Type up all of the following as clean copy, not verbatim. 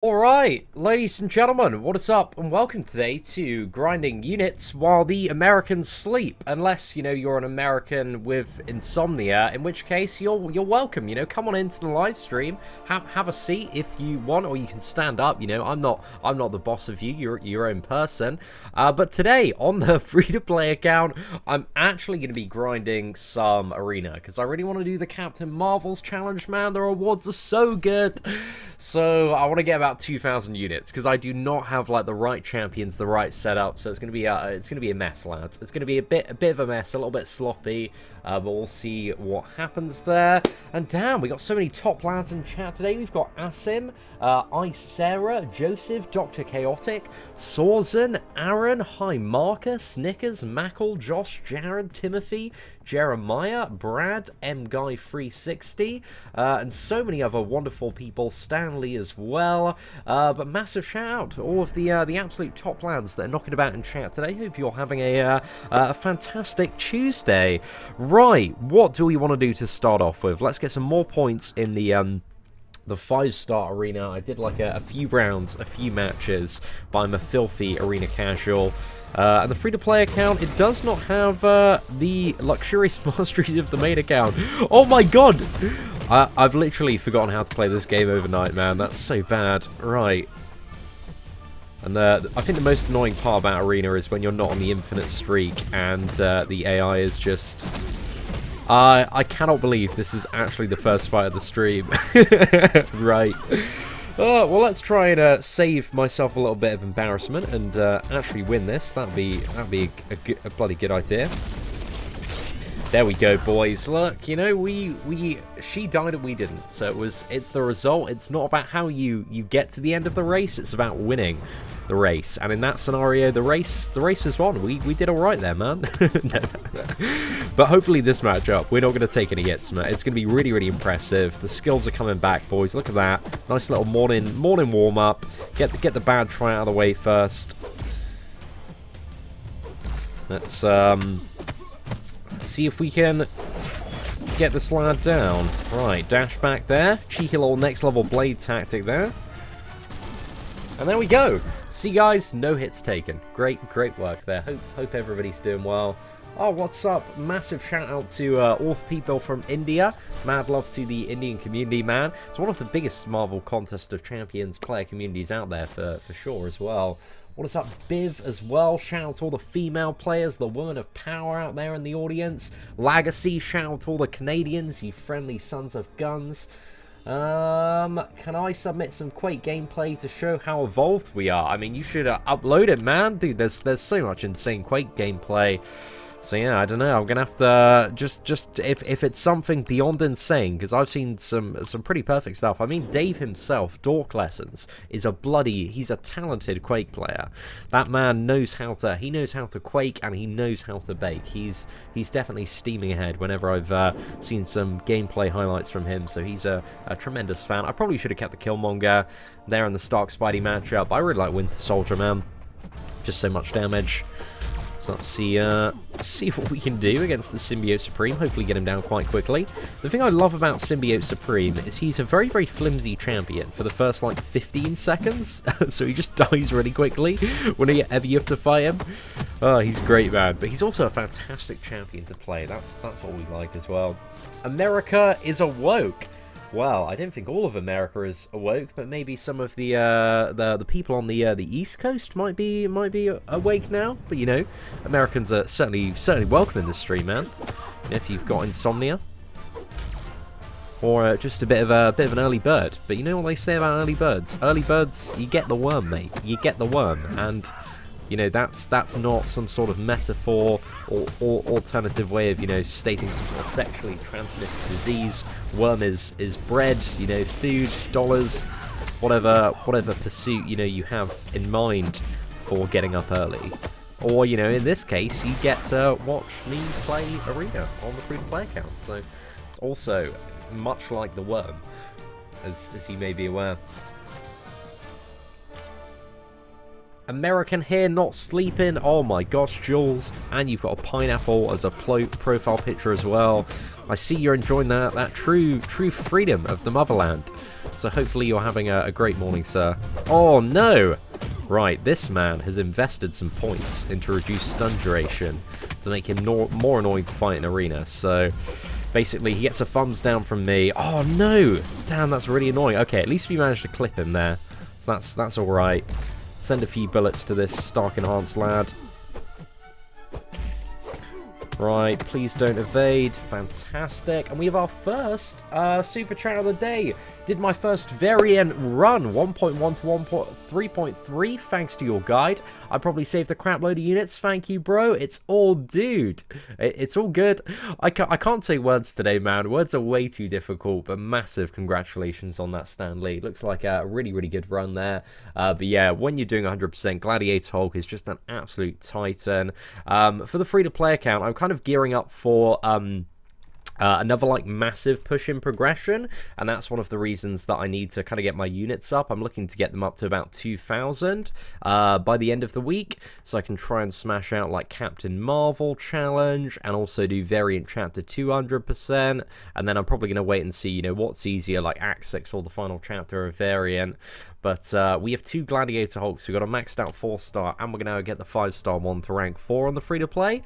Alright, ladies and gentlemen, what is up, and welcome today to grinding units while the Americans sleep. Unless, you're an American with insomnia, in which case you're welcome, come on into the live stream, have a seat if you want, or you can stand up, I'm not the boss of you, you're your own person. But today, on the free-to-play account, I'm actually going to be grinding some arena, because I really want to do the Captain Marvel's challenge, man. The rewards are so good. So, I want to get about 2,000 units because I do not have like the right champions, the right setup. So it's gonna be a mess, lads. It's gonna be a bit of a mess, a little bit sloppy, but we'll see what happens there. And damn, we got so many top lads in chat today. We've got Asim, Isera, Joseph, Dr. Chaotic, Sorzen, Aaron, Hi Marcus, Snickers, Mackle, Josh, Jared, Timothy, Jeremiah, Brad, MGuy360, and so many other wonderful people, Stanley as well. But massive shout out to all of the absolute top lads that are knocking about in chat today. Hope you're having a fantastic Tuesday. Right, what do we want to do to start off with? Let's get some more points in the 5-star arena. I did like a few rounds, a few matches, but I'm a filthy arena casual. And the free-to-play account, it does not have the luxurious masteries of the main account. Oh my god! I've literally forgotten how to play this game overnight, man. That's so bad. Right. And I think the most annoying part about Arena is when you're not on the infinite streak and the AI is just... I cannot believe this is actually the first fight of the stream. Right. Well, let's try and save myself a little bit of embarrassment and actually win this. That'd be a bloody good idea. There we go, boys. Look, she died and we didn't. So it's the result. It's not about how you get to the end of the race. It's about winning the race. And in that scenario, the race was won. We did all right there, man. No. But hopefully this matchup, we're not going to take any hits, man. It's going to be really, really impressive. The skills are coming back, boys. Look at that. Nice little morning warm-up. Get the bad try out of the way first. Let's see if we can get this lad down. Right, dash back there. Cheeky little next level blade tactic there. And there we go. See, guys, no hits taken. Great work there. Hope everybody's doing well. Oh, what's up? Massive shout out to all the people from India. Mad love to the Indian community, man. It's one of the biggest Marvel Contest of Champions player communities out there for sure as well. What is up, Biv, as well? Shout out to all the female players, the women of power out there in the audience. Legacy, shout out to all the Canadians, you friendly sons of guns. Can I submit some Quake gameplay to show how evolved we are? I mean, you should upload it, man. Dude, there's so much insane Quake gameplay. So yeah, I don't know. I'm gonna have to just if it's something beyond insane, because I've seen some pretty perfect stuff. I mean, Dave himself, Dork Lessons, he's a talented Quake player. That man knows how to Quake, and he knows how to bake. He's definitely steaming ahead whenever I've seen some gameplay highlights from him. So he's a tremendous fan. I probably should have kept the Killmonger there in the Stark Spidey matchup. I really like Winter Soldier, man. Just so much damage. So let's see what we can do against the Symbiote Supreme. Hopefully get him down quite quickly. The thing I love about Symbiote Supreme is he's a very, very flimsy champion for the first, like, 15 seconds. So he just dies really quickly whenever you have to fight him. Oh, he's great, man. But he's also a fantastic champion to play. That's what we like as well. America is awoke. Well, I don't think all of America is awoke, but maybe some of the people on the East Coast might be awake now. But Americans are certainly welcome in this stream, man. If you've got insomnia, or just a bit of an early bird. But you know what they say about early birds? Early birds, you get the worm, mate. You get the worm, and that's not some sort of metaphor or alternative way of, stating some sort of sexually transmitted disease. Worm is bread, food, dollars, whatever pursuit, you have in mind for getting up early. Or, in this case, you get to watch me play Arena on the free-to-play account. So it's also much like the worm, as you may be aware. American here, not sleeping. Oh my gosh, Jules. And you've got a pineapple as a profile picture as well. I see you're enjoying that true freedom of the motherland. So hopefully you're having a great morning, sir. Oh no! Right, this man has invested some points into reduced stun duration to make him more annoying to fight in arena. So basically he gets a thumbs down from me. Oh no! Damn, that's really annoying. Okay, at least we managed to clip him there. So that's alright. Send a few bullets to this Stark Enhanced lad. Right, please don't evade. Fantastic. And we have our first super chat of the day. Did my first variant run 1.1 to 1.3.3 thanks to your guide. I probably saved a crap load of units. Thank you, bro. It's all dude. It's all good. I can't say words today, man. Words are way too difficult, but massive congratulations on that, Stanley. Looks like a really, really good run there. But yeah, when you're doing 100%, Gladiator Hulk is just an absolute titan. For the free-to-play account, I'm kind of gearing up for another like massive push in progression, and that's one of the reasons that I need to kind of get my units up. I'm looking to get them up to about 2,000 by the end of the week, so I can try and smash out like Captain Marvel challenge and also do variant chapter 200%, and then I'm probably going to wait and see, you know, what's easier, like Act 6 or the final chapter of variant. But we have 2 Gladiator Hulks. We've got a maxed out 4-star, and we're going to get the 5-star one to rank 4 on the free-to-play.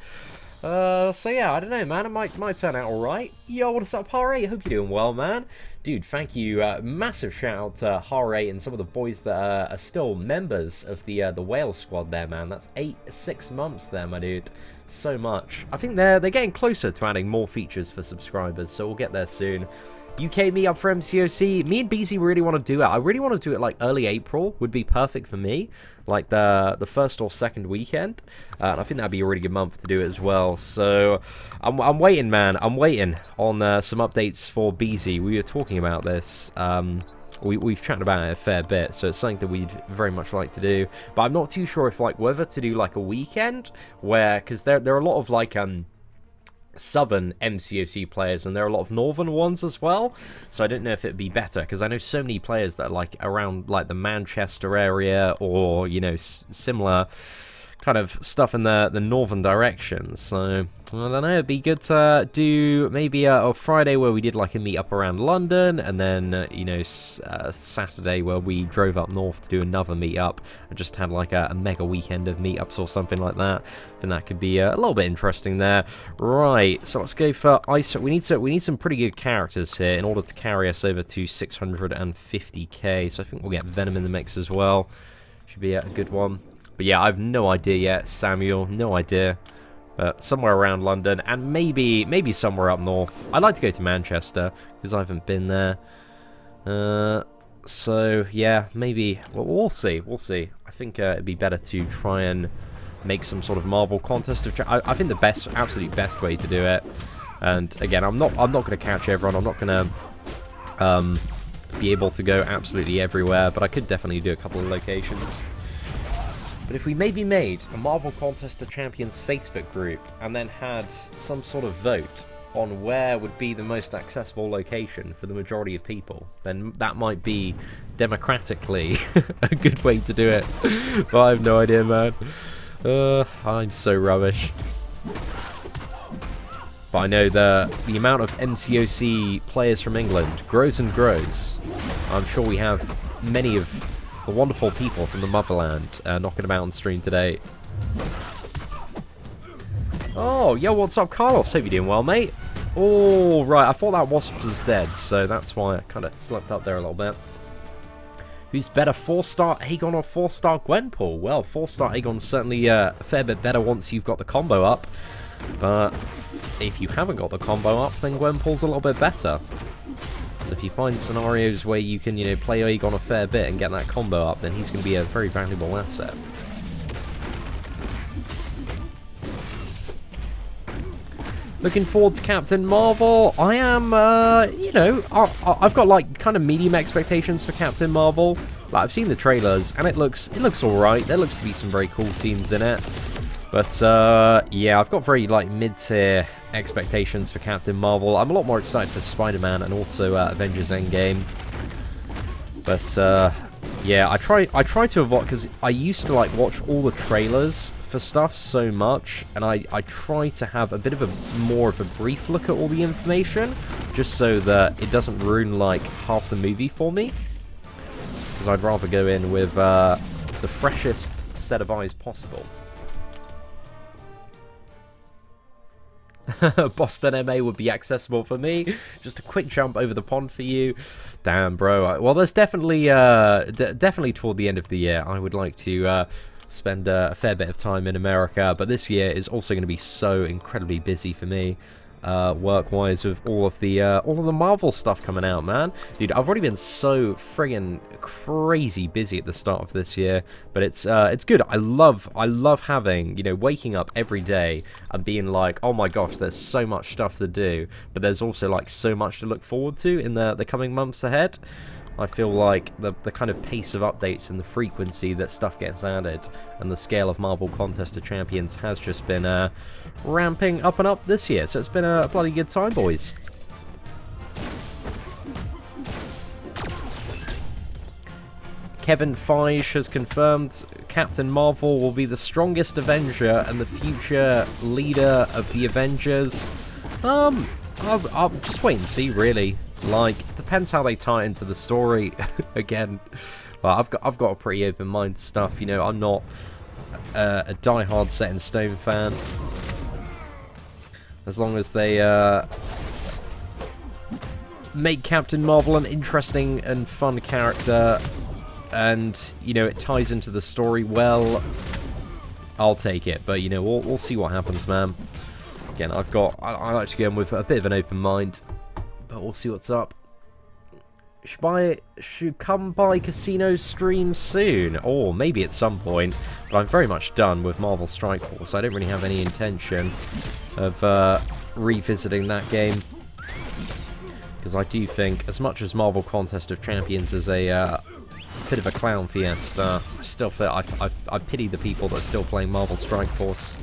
So yeah, I don't know, man. It might turn out alright. Yo, what's up, Hare? Hope you're doing well, man. Dude, thank you. Massive shout out to Hare and some of the boys that are still members of the whale squad there, man. That's 6 months there, my dude. So much. I think they're getting closer to adding more features for subscribers, so we'll get there soon. UK me up for MCOC. Me and BZ really want to do it. I really want to do it like early April would be perfect for me, like the first or second weekend. And I think that'd be a really good month to do it as well. So I'm waiting, man. I'm waiting on some updates for BZ. We were talking about this. We've chatted about it a fair bit, so it's something that we'd very much like to do. But I'm not too sure if like whether to do like a weekend where, because there are a lot of like southern MCOC players, and there are a lot of northern ones as well, so I don't know if it'd be better, because I know so many players that are like around like the Manchester area, or you know, similar kind of stuff in the northern direction. So I don't know, it'd be good to do maybe a Friday where we did like a meet up around London, and then you know, Saturday where we drove up north to do another meet up and just had like a mega weekend of meetups or something like that. I think that could be a little bit interesting there. Right, so let's go for ISO. We need some pretty good characters here in order to carry us over to 650k. So I think we'll get Venom in the mix as well. Should be a good one. But yeah, I have no idea yet, Samuel. No idea. Somewhere around London, and maybe somewhere up north. I'd like to go to Manchester, because I haven't been there. So, yeah, maybe. Well, we'll see. We'll see. I think it'd be better to try and make some sort of Marvel contest. I think the absolute best way to do it. And, again, I'm not going to catch everyone. I'm not going to be able to go absolutely everywhere, but I could definitely do a couple of locations. But if we maybe made a Marvel Contest of Champions Facebook group and then had some sort of vote on where would be the most accessible location for the majority of people, then that might be democratically a good way to do it. But I have no idea, man. I'm so rubbish. But I know the amount of MCOC players from England grows and grows. I'm sure we have many of the wonderful people from the motherland knocking about on stream today. Oh, yo, what's up, Carlos? Hope you're doing well, mate. Oh, right, I thought that wasp was dead, so that's why I kind of slipped up there a little bit. Who's better, 4-star Aegon or 4-star Gwenpool? Well, 4-star Aegon's certainly a fair bit better once you've got the combo up. But if you haven't got the combo up, then Gwenpool's a little bit better. So if you find scenarios where you can, you know, play Aegon a fair bit and get that combo up, then he's going to be a very valuable asset. Looking forward to Captain Marvel. I am, you know, I've got like kind of medium expectations for Captain Marvel. Like, I've seen the trailers and it looks alright. There looks to be some very cool scenes in it. But, yeah, I've got very, like, mid-tier expectations for Captain Marvel. I'm a lot more excited for Spider-Man and also Avengers Endgame. But, Yeah, I try to avoid, because I used to like watch all the trailers for stuff so much, and I try to have a bit of a more of a brief look at all the information, just so that it doesn't ruin like half the movie for me. Because I'd rather go in with the freshest set of eyes possible. Boston MA would be accessible for me. Just a quick jump over the pond for you. Damn, bro. Well, there's definitely definitely toward the end of the year, I would like to spend a fair bit of time in America. But this year is also going to be so incredibly busy for me, work-wise, with all of the Marvel stuff coming out, man. Dude, I've already been so friggin' crazy busy at the start of this year, but it's good. I love having, you know, waking up every day and being like, oh my gosh, there's so much stuff to do, but there's also like so much to look forward to in the coming months ahead. I feel like the kind of pace of updates and the frequency that stuff gets added and the scale of Marvel Contest of Champions has just been ramping up and up this year. So it's been a bloody good time, boys. Kevin Feige has confirmed Captain Marvel will be the strongest Avenger and the future leader of the Avengers. I'll just wait and see, really. Like, depends how they tie into the story. Again, well, I've got a pretty open mind to stuff. You know, I'm not a die-hard set in stone fan. As long as they make Captain Marvel an interesting and fun character, and you know it ties into the story well, I'll take it. But you know, we'll see what happens, man. Again, I like to go in with a bit of an open mind. But we'll see what's up. Should come by Casino stream soon, or maybe at some point. But I'm very much done with Marvel Strike Force. I don't really have any intention of revisiting that game, because I do think, as much as Marvel Contest of Champions is a bit of a clown fiesta, I still feel I pity the people that are still playing Marvel Strike Force.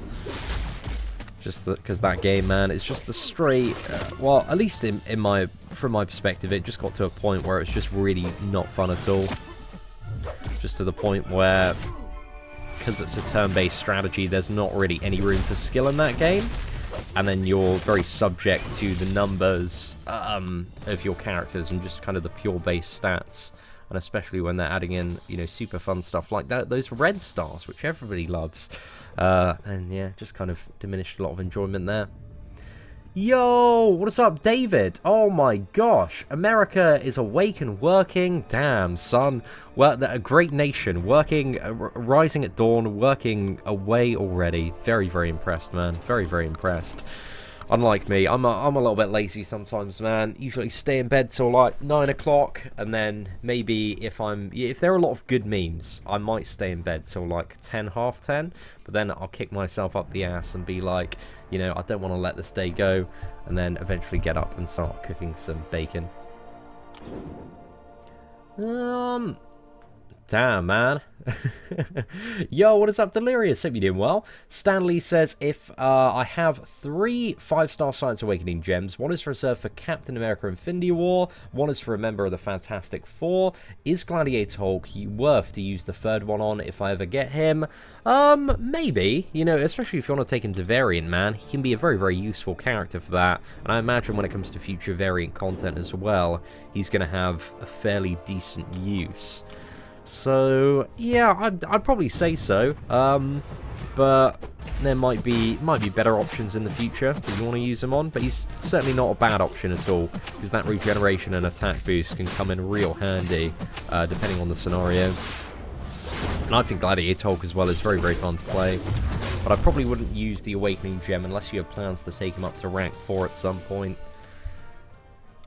Just because that game, man, is just a straight, well, at least from my perspective, it just got to a point where it's just really not fun at all. Just to the point where, because it's a turn-based strategy, there's not really any room for skill in that game. And then you're very subject to the numbers of your characters and just kind of the pure base stats. And especially when they're adding in, you know, super fun stuff like that, those red stars, which everybody loves. And yeah, just kind of diminished a lot of enjoyment there. Yo, what's up, David? Oh my gosh, America is awake and working. Damn, son. Well, a great nation, working, rising at dawn, working away already. Very, very impressed, man. Very, very impressed. Unlike me, I'm a little bit lazy sometimes, man. Usually stay in bed till like 9 o'clock, and then maybe if there are a lot of good memes, I might stay in bed till like 10, half 10. But then I'll kick myself up the ass and be like, you know, I don't want to let this day go, and then eventually get up and start cooking some bacon. Damn, man. Yo, what is up, Delirious? Hope you're doing well. Stanley says, if I have 3 5-star Science Awakening gems, one is reserved for Captain America Infinity War, one is for a member of the Fantastic Four. Is Gladiator Hulk worth to use the 3rd one on if I ever get him? Maybe. You know, especially if you want to take him to Variant, man. He can be a very, very useful character for that. And I imagine when it comes to future Variant content as well, he's going to have a fairly decent use. So yeah, I'd probably say so. But there might be better options in the future that you want to use him on. But he's certainly not a bad option at all, because that regeneration and attack boost can come in real handy, depending on the scenario. And I think Gladiator Hulk as well is very, very fun to play. But I probably wouldn't use the Awakening Gem unless you have plans to take him up to rank 4 at some point.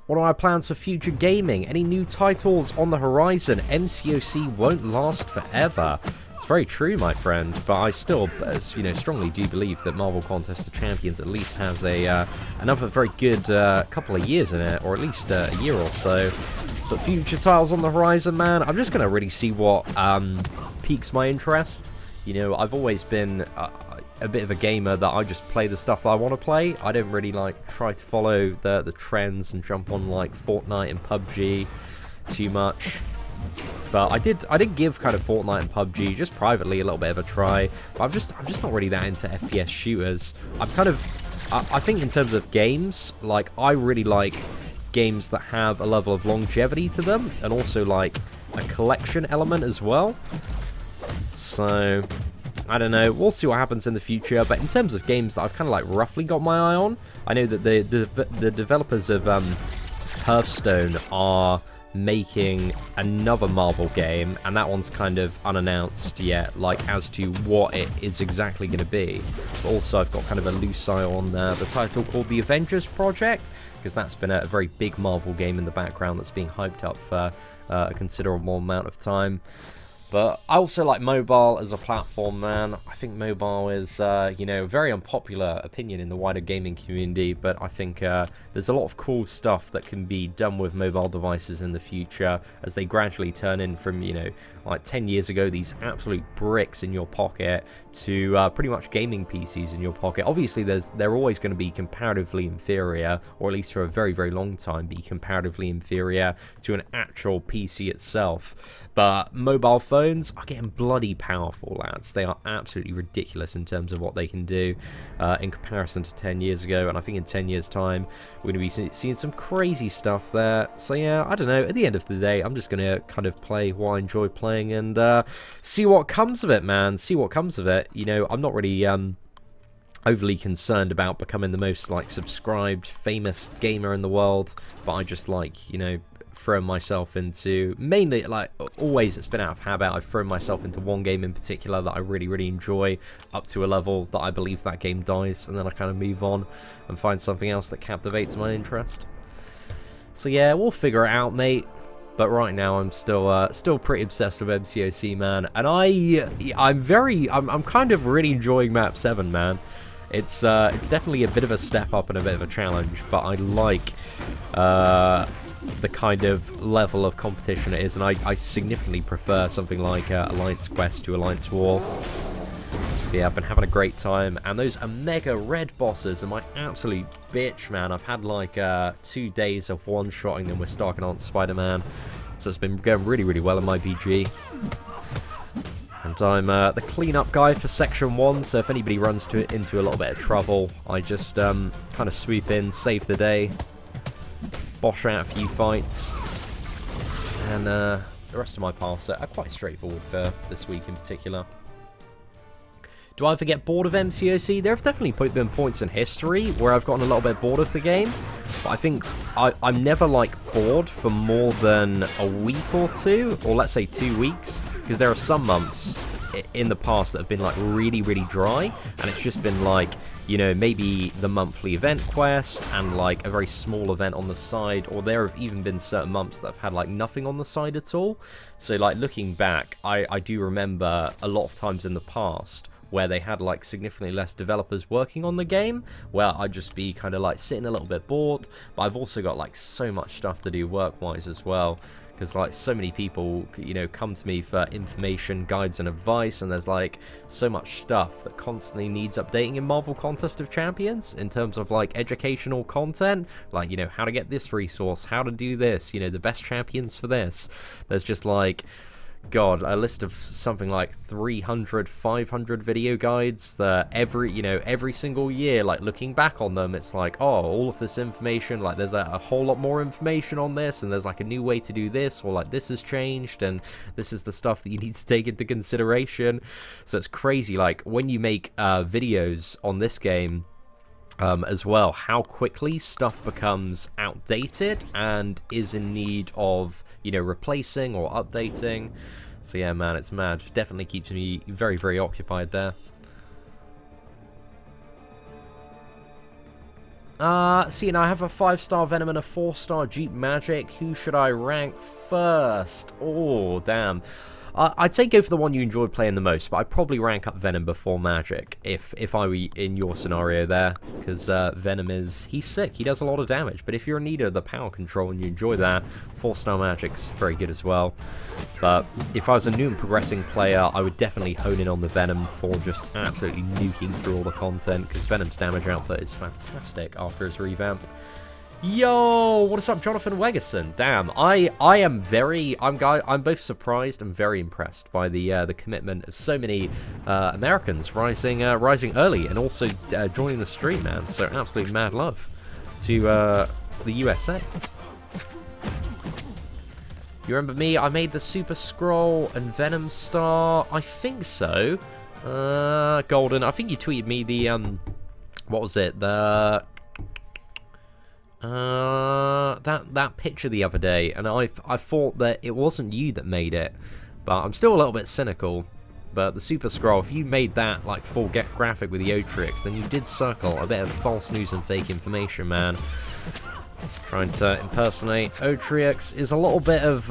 What are our plans for future gaming? Any new titles on the horizon? MCOC won't last forever. It's very true, my friend, but I still, you know, strongly do believe that Marvel Contest of Champions at least has another very good couple of years in it, or at least a year or so. But future titles on the horizon, man, I'm just going to really see what piques my interest. You know, I've always been a bit of a gamer that I just play the stuff that I want to play. I don't really like try to follow the trends and jump on like Fortnite and PUBG too much. But I did give kind of Fortnite and PUBG just privately a little bit of a try. But I'm just not really that into FPS shooters. I think in terms of games, like, I really like games that have a level of longevity to them, and also like a collection element as well. So I don't know, we'll see what happens in the future. But in terms of games that I've kind of like roughly got my eye on, I know that the developers of Hearthstone are making another Marvel game, and that one's kind of unannounced yet, like, as to what it is exactly going to be. But also I've got kind of a loose eye on the title called The Avengers Project, because that's been a very big Marvel game in the background that's being hyped up for a considerable amount of time. But I also like mobile as a platform, man. I think mobile is, you know, a very unpopular opinion in the wider gaming community, but I think there's a lot of cool stuff that can be done with mobile devices in the future as they gradually turn in from, you know, like 10 years ago, these absolute bricks in your pocket to pretty much gaming PCs in your pocket. Obviously, they're always going to be comparatively inferior, or at least for a very, very long time, be comparatively inferior to an actual PC itself. But mobile phones are getting bloody powerful, lads. They are absolutely ridiculous in terms of what they can do in comparison to 10 years ago. And I think in 10 years' time, we're going to be seeing some crazy stuff there. So yeah, I don't know. At the end of the day, I'm just going to kind of play what I enjoy playing and see what comes of it, man. See what comes of it. You know, I'm not really overly concerned about becoming the most, like, subscribed, famous gamer in the world. But I just like, you know, thrown myself into, mainly, like, always it's been out of habit, I've thrown myself into one game in particular that I really, really enjoy up to a level that I believe that game dies, and then I kind of move on and find something else that captivates my interest. So yeah, we'll figure it out, mate. But right now, I'm still pretty obsessed with MCOC, man. And I'm kind of really enjoying Map 7, man. It's definitely a bit of a step up and a bit of a challenge, but I like the kind of level of competition it is, and I significantly prefer something like Alliance Quest to Alliance War. So yeah, I've been having a great time, and those Omega Red bosses are my absolute bitch, man. I've had like 2 days of one-shotting them with Stark and Aunt Spider-Man, so it's been going really, really well in my BG. And I'm the cleanup guy for Section 1, so if anybody runs into a little bit of trouble, I just kind of swoop in, save the day, bosh out a few fights, and the rest of my paths are quite straightforward for this week in particular. Do I ever get bored of MCOC? There have definitely been points in history where I've gotten a little bit bored of the game, but I think I'm never, like, bored for more than a week or two, or let's say 2 weeks, because there are some months in the past that have been, like, really, really dry, and it's just been, like, you know, maybe the monthly event quest and, like, a very small event on the side, or there have even been certain months that have had, like, nothing on the side at all. So, like, looking back, I do remember a lot of times in the past where they had, like, significantly less developers working on the game, where I'd just be kind of, like, sitting a little bit bored, but I've also got, like, so much stuff to do work-wise as well, because, like, so many people, you know, come to me for information, guides, and advice, and there's, like, so much stuff that constantly needs updating in Marvel Contest of Champions, in terms of, like, educational content, like, you know, how to get this resource, how to do this, you know, the best champions for this. There's just, like, God, a list of something like 300, 500 video guides that every single year, like, looking back on them, it's like, oh, all of this information, like, there's a whole lot more information on this, and there's, like, a new way to do this, or, like, this has changed, and this is the stuff that you need to take into consideration. So it's crazy, like, when you make videos on this game, as well, how quickly stuff becomes outdated and is in need of, you know, replacing or updating. So yeah, man, it's mad. Definitely keeps me very, very occupied there. See, now I have a 5-star Venom and a 4-star Jeep Magic. Who should I rank first? Oh, damn. I'd say go for the one you enjoyed playing the most, but I'd probably rank up Venom before Magic if I were in your scenario there, because Venom he's sick, he does a lot of damage, but if you're in need of the power control and you enjoy that, 4-star Magic's very good as well. But if I was a new and progressing player, I would definitely hone in on the Venom for just absolutely nuking through all the content, because Venom's damage output is fantastic after his revamp. Yo, what is up, Jonathan Wegerson? Damn, I'm both surprised and very impressed by the commitment of so many Americans rising early and also joining the stream, man. So absolutely mad love to the USA. You remember me? I made the Super Scroll and Venom Star. I think so. Golden. I think you tweeted me the what was it? The that picture the other day, and I thought that it wasn't you that made it, but I'm still a little bit cynical. But the Super Scroll, if you made that like full graphic with the Otrix, then you did circle a bit of false news and fake information, man. Trying to impersonate Otrix is a little bit of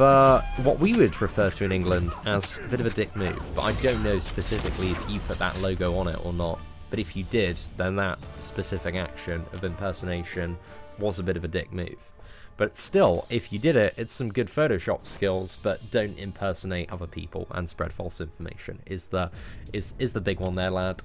what we would refer to in England as a bit of a dick move, but I don't know specifically if you put that logo on it or not. But if you did, then that specific action of impersonation was a bit of a dick move. But still, if you did it, it's some good Photoshop skills, but don't impersonate other people and spread false information is the big one there, lad.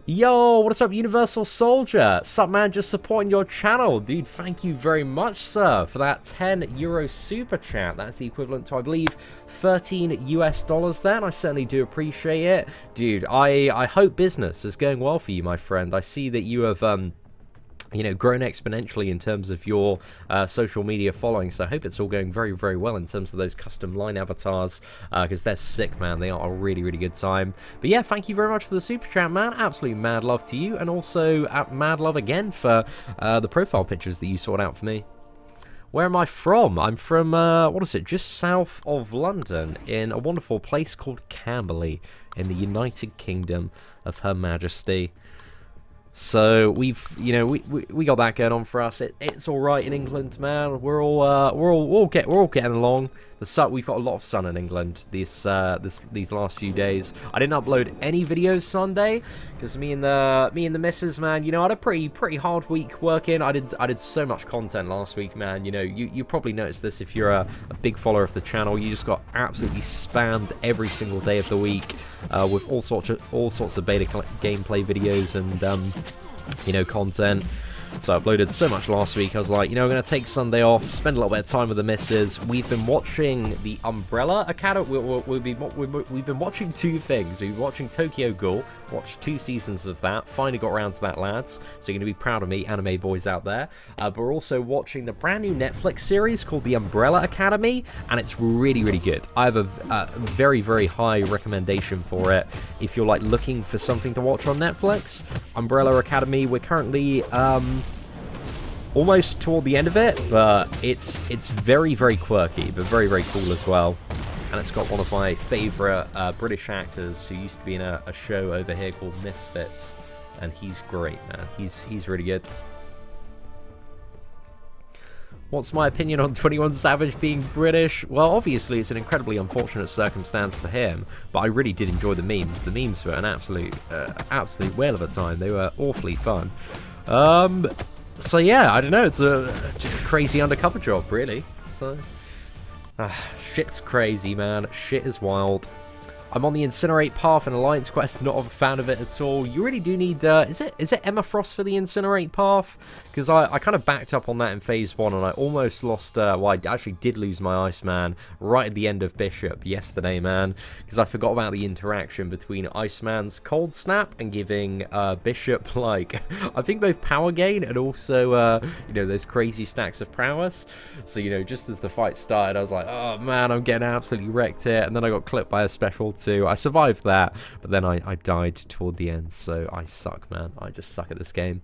Yo, what's up, Universal Soldier? Sup, man, just supporting your channel. Dude, thank you very much, sir, for that €10 super chat. That's the equivalent to, I believe, $13 US then. I certainly do appreciate it. Dude, I hope business is going well for you, my friend. I see that you have, you know, grown exponentially in terms of your social media following, so I hope it's all going very, very well in terms of those custom line avatars, because they're sick, man. They are a really, really good time. But yeah, thank you very much for the super chat, man. Absolutely mad love to you, and also mad love again for the profile pictures that you sorted out for me. Where am I from? I'm from, what is it, just south of London, in a wonderful place called Camberley, in the United Kingdom of Her Majesty. So we've, you know, we got that going on for us. It's all right in England, man. We're all getting along. We've got a lot of sun in England these last few days. I didn't upload any videos Sunday because me and the missus, man, you know, I had a pretty hard week working. I did so much content last week, man. You know, you probably noticed this if you're a big follower of the channel. You just got absolutely spammed every single day of the week with all sorts of beta gameplay videos and you know, content. So I uploaded so much last week, I was like, you know, I'm going to take Sunday off, spend a little bit of time with the missus. We've been watching the Umbrella Academy. We've been watching two things. We've been watching Tokyo Ghoul, watched 2 seasons of that, finally got around to that, lads. So you're going to be proud of me, anime boys out there. But we're also watching the brand new Netflix series called The Umbrella Academy, and it's really, really good. I have a very, very high recommendation for it. If you're like looking for something to watch on Netflix, Umbrella Academy, we're currently almost toward the end of it, but it's very, very quirky, but very, very cool as well. And it's got one of my favourite British actors who used to be in a show over here called Misfits, and he's great, man. He's really good. What's my opinion on 21 Savage being British? Well, obviously it's an incredibly unfortunate circumstance for him, but I really did enjoy the memes. The memes were an absolute whale of a time. They were awfully fun. So yeah, I don't know, it's a crazy undercover job, really. So, shit's crazy, man. Shit is wild. I'm on the Incinerate path in Alliance Quest, not a fan of it at all. You really do need, is it Emma Frost for the Incinerate path? Because I kind of backed up on that in Phase 1, and I almost lost, well, I actually did lose my Iceman right at the end of Bishop yesterday, man. Because I forgot about the interaction between Iceman's Cold Snap and giving Bishop, like, I think both power gain and also, you know, those crazy stacks of prowess. So, you know, just as the fight started, I was like, oh man, I'm getting absolutely wrecked here. And then I got clipped by a special too. I survived that, but then I died toward the end, so I suck, man. I just suck at this game.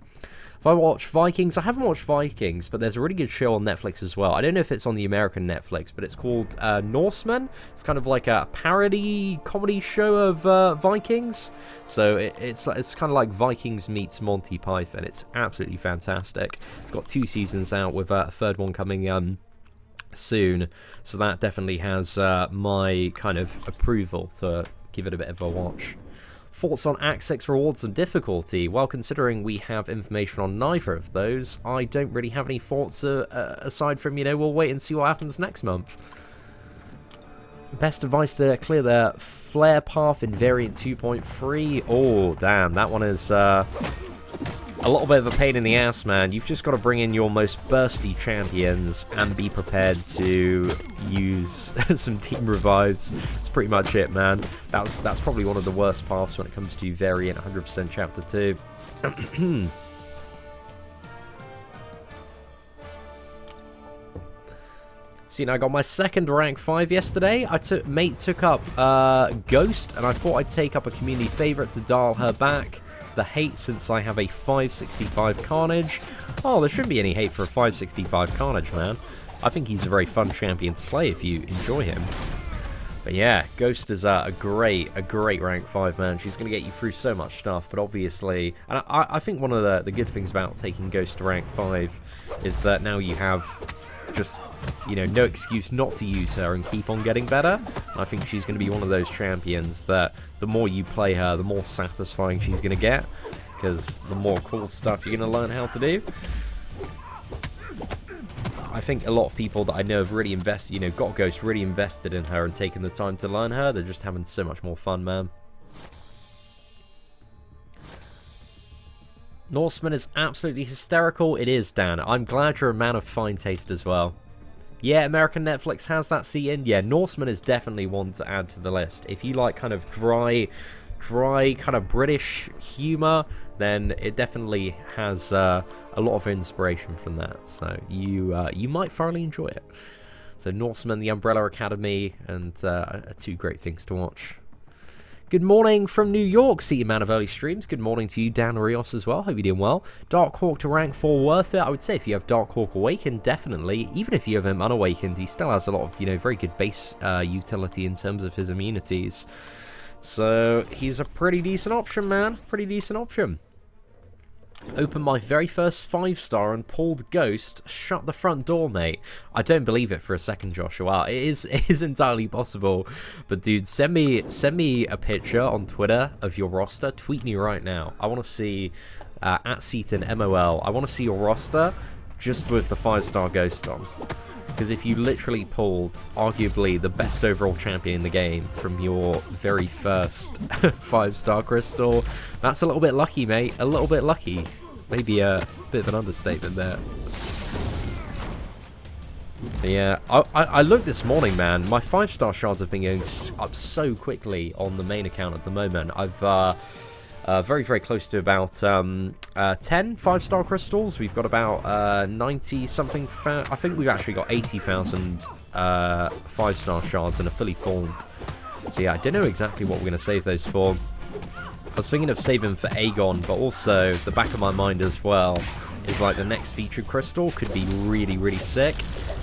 If I watch Vikings, I haven't watched Vikings, but there's a really good show on Netflix as well. I don't know if it's on the American Netflix, but it's called Norseman. It's kind of like a parody comedy show of Vikings. So it's kind of like Vikings meets Monty Python. It's absolutely fantastic. It's got 2 seasons out with a 3rd one coming soon, so that definitely has my kind of approval to give it a bit of a watch. Thoughts on Act 6 rewards and difficulty? Well, considering we have information on neither of those, I don't really have any thoughts aside from, you know, we'll wait and see what happens next month. Best advice to clear the flare path in variant 2.3. Oh damn, that one is a little bit of a pain in the ass, man. You've just got to bring in your most bursty champions and be prepared to use some team revives. That's pretty much it, man. That's probably one of the worst paths when it comes to Variant 100% Chapter 2. See, now I got my second rank 5 yesterday. Mate took up Ghost, and I thought I'd take up a community favourite to dial her back. The hate, since I have a 565 Carnage. Oh, there shouldn't be any hate for a 565 Carnage, man. I think he's a very fun champion to play if you enjoy him. But yeah, Ghost is a great rank 5, man. She's going to get you through so much stuff, but obviously... And I think one of the good things about taking Ghost to rank 5 is that now you have just, you know, no excuse not to use her and keep on getting better. And I think she's going to be one of those champions that the more you play her, the more satisfying she's going to get, because the more cool stuff you're going to learn how to do. I think a lot of people that I know have really invested, you know, got Ghost, really invested in her and taken the time to learn her. They're just having so much more fun, man. Norseman is absolutely hysterical. It is, Dan. I'm glad you're a man of fine taste as well. Yeah, American Netflix has that Seatin. Yeah, Norseman is definitely one to add to the list. If you like kind of dry kind of British humour, then it definitely has a lot of inspiration from that. So you might thoroughly enjoy it. So Norseman, The Umbrella Academy, and are two great things to watch. Good morning from New York, see you man of early streams. Good morning to you, Dan Rios, as well. Hope you're doing well. Doc Ock to rank 4, worth it. I would say if you have Doc Ock Awakened, definitely. Even if you have him unawakened, he still has a lot of, you know, very good base utility in terms of his immunities. So he's a pretty decent option, man. Pretty decent option. Opened my very first 5-star and pulled Ghost. Shut the front door, mate. I don't believe it for a second, Joshua. It is entirely possible. But dude, send me a picture on Twitter of your roster. Tweet me right now. I want to see at Seatin MOL. I want to see your roster just with the 5-star Ghost on. Because if you literally pulled arguably the best overall champion in the game from your very first 5-star crystal, that's a little bit lucky, mate. A little bit lucky. Maybe a bit of an understatement there. But yeah, I looked this morning, man. My 5-star shards have been going up so quickly on the main account at the moment. I've very, very close to about 10 5-star crystals. We've got about 90-something... I think we've actually got 80,000 5-star shards and a fully formed. So yeah, I don't know exactly what we're going to save those for. I was thinking of saving for Aegon, but also the back of my mind as well is like the next featured crystal could be really, really sick.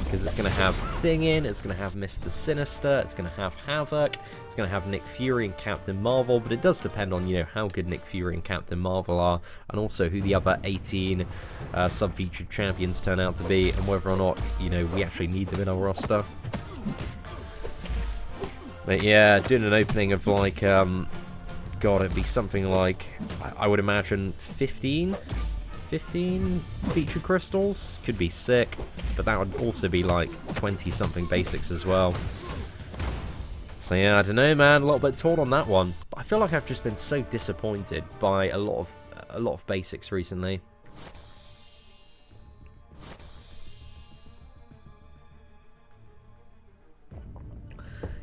Because it's going to have Thing in, it's going to have Mr. Sinister, it's going to have Havoc, it's going to have Nick Fury and Captain Marvel, but it does depend on, you know, how good Nick Fury and Captain Marvel are, and also who the other 18 sub-featured champions turn out to be, and whether or not, you know, we actually need them in our roster. But yeah, doing an opening of like, God, it'd be something like, I would imagine 15 featured crystals could be sick, but that would also be like 20-something basics as well. So yeah, I don't know, man. A little bit torn on that one. But I feel like I've just been so disappointed by a lot of basics recently.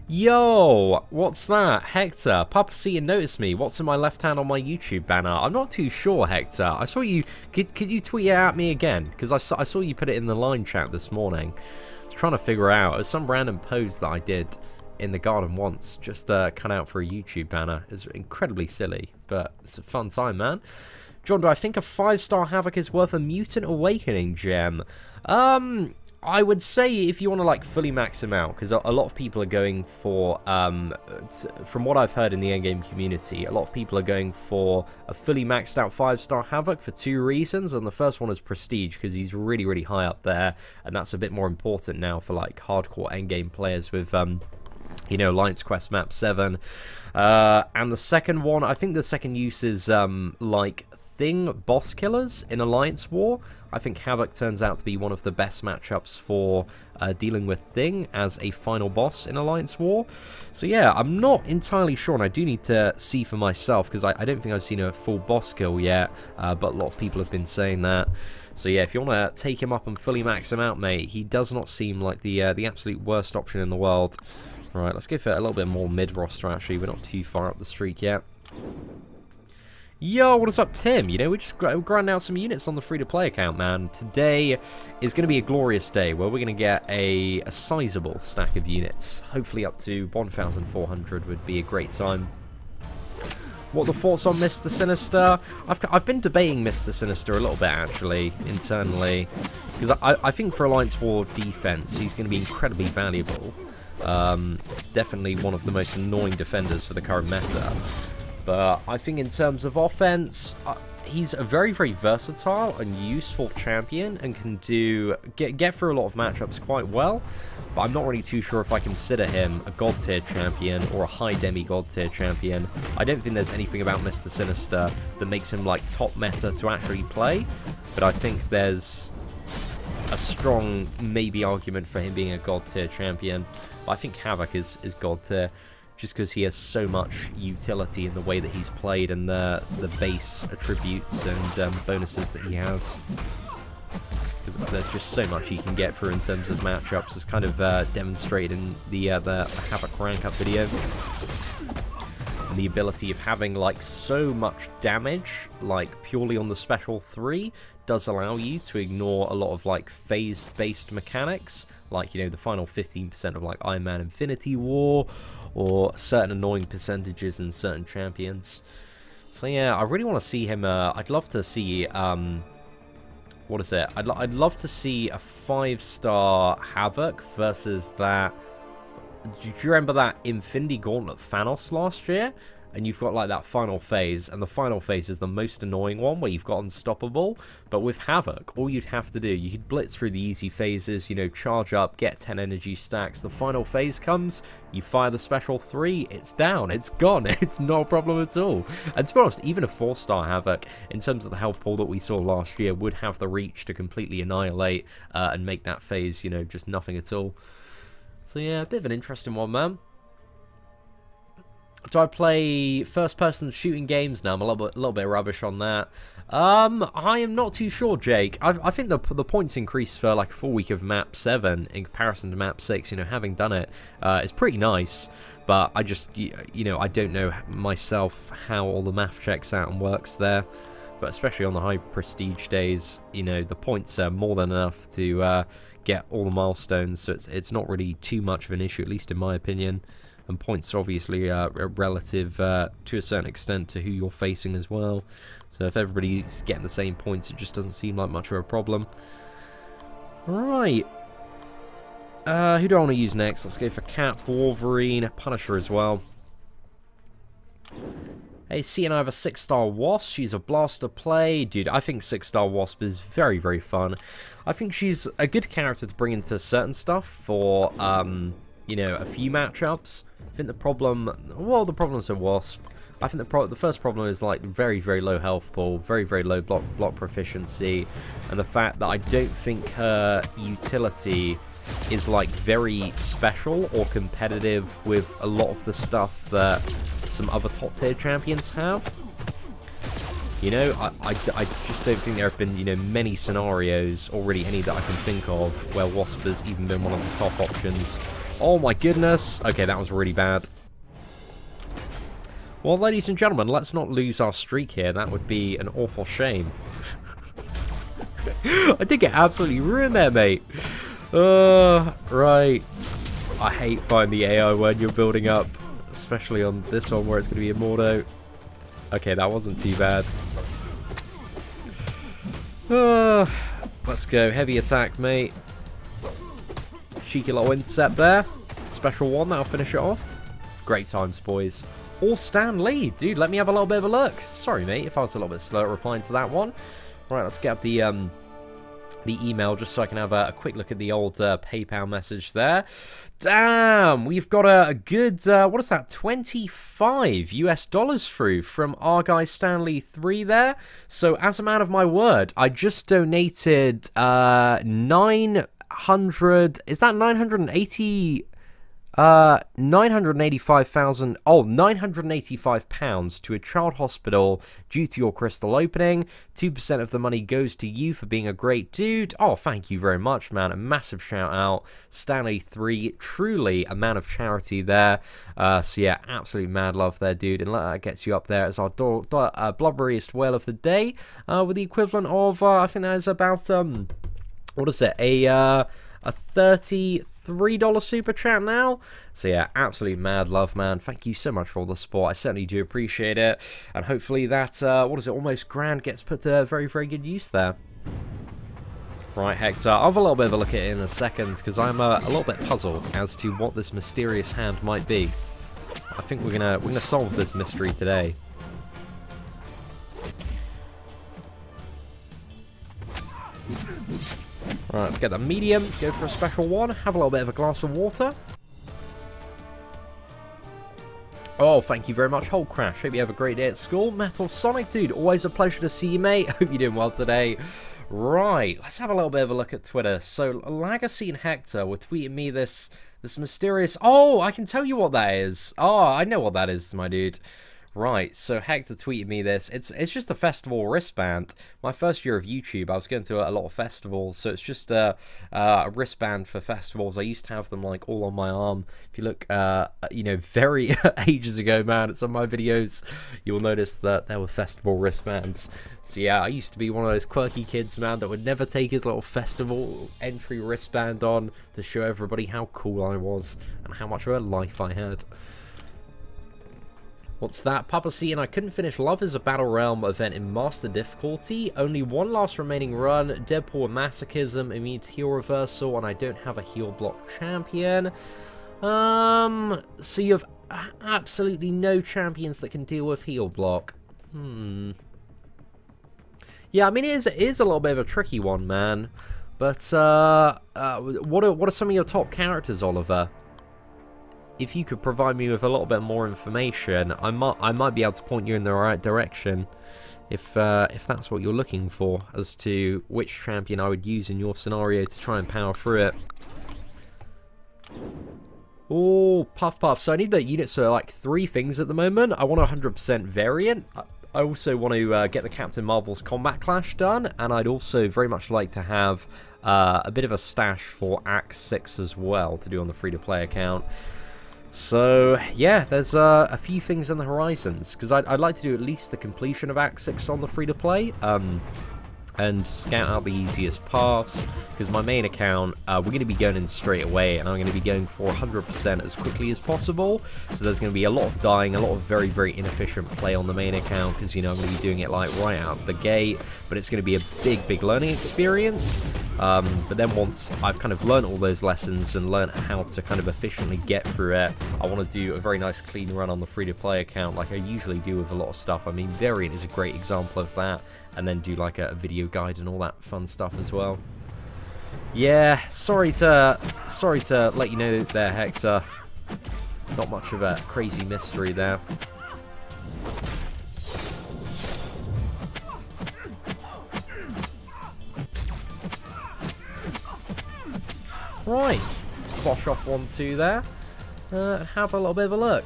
Yo, what's that? Hector, Papa Seatin noticed me. What's in my left hand on my YouTube banner? I'm not too sure, Hector. I saw you... Could you tweet it at me again? Because I saw you put it in the line chat this morning. I was trying to figure out. It was some random pose that I did in the garden once. Just cut out for a YouTube banner. It's incredibly silly, but it's a fun time, man. John, do I think a 5-star Havoc is worth a Mutant Awakening gem? I would say if you want to like fully max him out, because a lot of people are going for, from what I've heard in the endgame community, a lot of people are going for a fully maxed out 5-star Havoc for 2 reasons, and the first one is prestige, because he's really, really high up there, and that's a bit more important now for like hardcore endgame players with, you know, Alliance Quest Map 7, and the second one, I think the second use is, like, Thing boss killers in Alliance War. I think Havoc turns out to be one of the best matchups for dealing with Thing as a final boss in Alliance War. So yeah, I'm not entirely sure, and I do need to see for myself, because I don't think I've seen a full boss kill yet, but a lot of people have been saying that. So yeah, if you want to take him up and fully max him out, mate, he does not seem like the absolute worst option in the world. Right, let's go for a little bit more mid-roster, actually. We're not too far up the streak yet. Yo, what is up, Tim? You know, we're just grinding out some units on the free-to-play account, man. Today is going to be a glorious day where we're going to get a sizable stack of units. Hopefully up to 1,400 would be a great time. What are the thoughts on Mr. Sinister? I've been debating Mr. Sinister a little bit, actually, internally. Because I think for Alliance War defense, he's going to be incredibly valuable. Definitely one of the most annoying defenders for the current meta. But I think in terms of offense, he's a very, very versatile and useful champion and can get through a lot of matchups quite well. But I'm not really too sure if I consider him a god tier champion or a high demigod tier champion. I don't think there's anything about Mr. Sinister that makes him like top meta to actually play. But I think there's a strong maybe argument for him being a god tier champion. But I think Havoc is god tier, just because he has so much utility in the way that he's played and the base attributes and bonuses that he has. Because there's just so much he can get through in terms of matchups, as kind of demonstrated in the Havoc rank up video. And the ability of having like so much damage, like purely on the special 3, does allow you to ignore a lot of like phased-based mechanics, like, you know, the final 15% of like Iron Man Infinity War, or certain annoying percentages in certain champions. So yeah, I really want to see him. I'd love to see what is it? I'd love to see a 5-star Havoc versus that. Do you remember that Infinity Gauntlet Thanos last year? And you've got like that final phase, and the final phase is the most annoying one where you've got Unstoppable. But with Havoc, all you'd have to do, you could blitz through the easy phases, you know, charge up, get 10 energy stacks. The final phase comes, you fire the special 3, it's down, it's gone, it's not a problem at all. And to be honest, even a 4-star Havoc, in terms of the health pool that we saw last year, would have the reach to completely annihilate and make that phase, you know, just nothing at all. So yeah, a bit of an interesting one, man. Do I play first-person shooting games now? I'm a little bit rubbish on that. I am not too sure, Jake. I think the points increase for like a full week of map 7 in comparison to map 6. You know, having done it, is pretty nice. But I just, you know, I don't know myself how all the math checks out and works there. But especially on the high prestige days, you know, the points are more than enough to get all the milestones. So it's not really too much of an issue, at least in my opinion. And points are obviously relative to a certain extent to who you're facing as well. So if everybody's getting the same points, it just doesn't seem like much of a problem. Right. Who do I want to use next? Let's go for Cap, Wolverine, Punisher as well. Hey, Seatin, I have a 6-star Wasp. She's a blast to play. Dude, I think 6-star Wasp is very, very fun. I think she's a good character to bring into certain stuff for, you know, a few matchups. I think the problem, well, the problems with Wasp, I think the first problem is like very, very low health pool, very, very low block proficiency, and the fact that I don't think her utility is like very special or competitive with a lot of the stuff that some other top tier champions have. You know, I just don't think there have been, you know, many scenarios, or really any that I can think of, where Wasp has even been one of the top options. Oh my goodness. Okay, that was really bad. Well, ladies and gentlemen, let's not lose our streak here. That would be an awful shame. I did get absolutely ruined there, mate. Right. I hate finding the AI when you're building up, especially on this one where it's going to be a Mordo. Okay, that wasn't too bad. Let's go. Heavy attack, mate. Cheeky little intercept there. Special one, that'll finish it off. Great times, boys. All Stan Lee. Dude, let me have a little bit of a look. Sorry, mate, if I was a little bit slow at replying to that one. Right, let's get up the the email just so I can have a quick look at the old PayPal message there. Damn, we've got a good, what is that, 25 US dollars through from our guy Stanley 3 there. So as a man of my word, I just donated 900, is that 980... 985,000, oh, 985 pounds to a child hospital due to your crystal opening. 2% of the money goes to you for being a great dude. Oh, thank you very much, man. A massive shout out. Stanley 3, truly a man of charity there. So yeah, absolute mad love there, dude. And that gets you up there as our blubberiest whale of the day, with the equivalent of, I think that is about, what is it, a $33 super chat now. So yeah, absolute mad love, man. Thank you so much for all the support. I certainly do appreciate it, and hopefully that what is it, almost grand gets put to very, very good use there. Right, Hector, I'll have a little bit of a look at it in a second, because I'm a little bit puzzled as to what this mysterious hand might be. I think we're gonna solve this mystery today. Right, let's get the medium, go for a special one, have a little bit of a glass of water. Oh, thank you very much, Whole Crash. Hope you have a great day at school. Metal Sonic, dude, always a pleasure to see you, mate. Hope you're doing well today. Right, let's have a little bit of a look at Twitter. So, Lagacy and Hector were tweeting me this mysterious... Oh, I can tell you what that is. Oh, I know what that is, my dude. Right, so Hector tweeted me this. It's just a festival wristband. My first year of YouTube, I was going to a lot of festivals, so it's just a wristband for festivals. I used to have them like all on my arm. If you look, you know, very ages ago, man, at some of my videos, you'll notice that there were festival wristbands. So yeah, I used to be one of those quirky kids, man, that would never take his little festival entry wristband on to show everybody how cool I was and how much of a life I had. What's that? Papa C, and I couldn't finish Love is a Battle Realm event in Master Difficulty. Only one last remaining run. Deadpool Masochism, immune to heal reversal, and I don't have a heal block champion. So you have absolutely no champions that can deal with heal block. Yeah, I mean, it is a little bit of a tricky one, man. But, what are some of your top characters, Oliver? If you could provide me with a little bit more information, I might be able to point you in the right direction, if that's what you're looking for, as to which champion I would use in your scenario to try and power through it. Oh, Puff Puff. So I need that unit, so like 3 things at the moment. I want a 100% variant. I also want to get the Captain Marvel's Combat Clash done, and I'd also very much like to have a bit of a stash for Act 6 as well to do on the free-to-play account. So, yeah, there's a few things on the horizons, because I'd like to do at least the completion of Act 6 on the free-to-play, and scout out the easiest paths, because my main account, we're going to be going in straight away, and I'm going to be going for 100% as quickly as possible, so there's going to be a lot of dying, a lot of very, very inefficient play on the main account, because, you know, I'm going to be doing it, like, right out of the gate, but it's going to be a big, big learning experience. But then once I've kind of learned all those lessons and learned how to kind of efficiently get through it, I want to do a very nice clean run on the free-to-play account like I usually do with a lot of stuff. I mean, Variant is a great example of that, and then do like a video guide and all that fun stuff as well. Yeah, sorry to let you know there, Hector. Not much of a crazy mystery there. Right, squash off 1-2 there, and have a little bit of a look.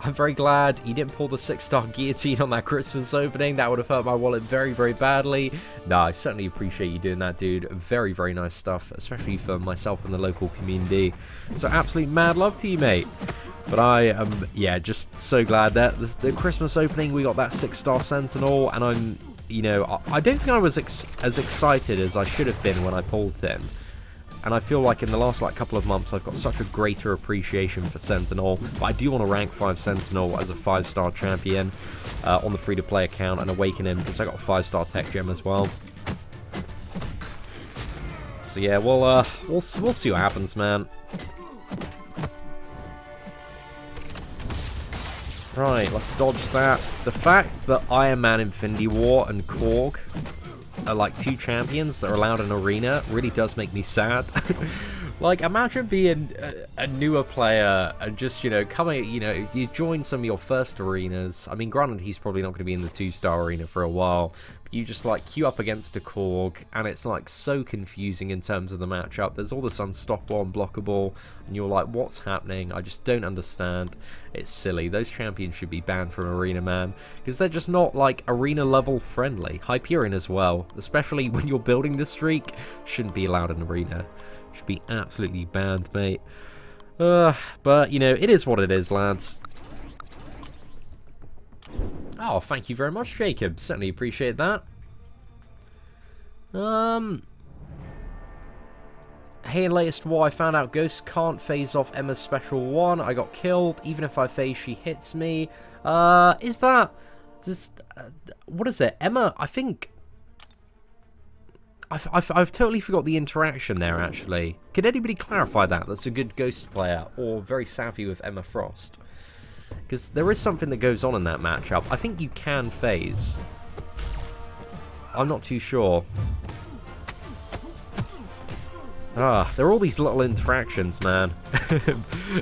I'm very glad you didn't pull the 6-star guillotine on that Christmas opening. That would have hurt my wallet very, very badly. No, I certainly appreciate you doing that, dude. Very, very nice stuff, especially for myself and the local community. So absolute mad love to you, mate. But I am, yeah, just so glad that the Christmas opening, we got that 6-star Sentinel, and I'm, you know, I don't think I was as excited as I should have been when I pulled him. And I feel like in the last couple of months I've got such a greater appreciation for Sentinel. But I do want to rank 5 Sentinel as a 5-star champion on the free-to-play account and awaken him, because I got a 5-star tech gem as well. So yeah, we'll see what happens, man. Right, let's dodge that. The fact that Iron Man Infinity War and Korg like 2 champions that are allowed in arena really does make me sad. Like, imagine being a newer player and just, you know, coming, you know, you join some of your first arenas. I mean, granted, he's probably not going to be in the 2-star arena for a while. But you just, like, queue up against a Korg, and it's, like, so confusing in terms of the matchup. There's all this unstoppable, unblockable, and you're like, what's happening? I just don't understand. It's silly. Those champions should be banned from arena, man, because they're just not, like, arena-level friendly. Hyperion as well, especially when you're building this streak, shouldn't be allowed in arena. Should be absolutely banned, mate. But, you know, it is what it is, lads. Oh, thank you very much, Jacob. Certainly appreciate that. Hey, latest war, I found out Ghost can't phase off Emma's special 1. I got killed. Even if I phase, she hits me. Is that... Just, what is it? Emma, I think... I've totally forgot the interaction there, actually. Could anybody clarify that? That's a good Ghost player, or very savvy with Emma Frost. Because there is something that goes on in that matchup. I think you can phase. I'm not too sure. There are all these little interactions, man.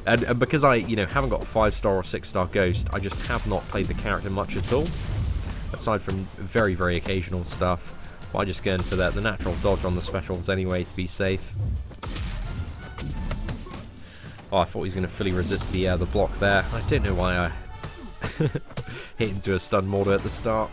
and because I, you know, haven't got a 5-star or 6-star Ghost, I just have not played the character much at all. Aside from very, very occasional stuff. But I just go in for the natural dodge on the specials anyway to be safe. Oh, I thought he was going to fully resist the block there. I don't know why I hit into a stun mortar at the start.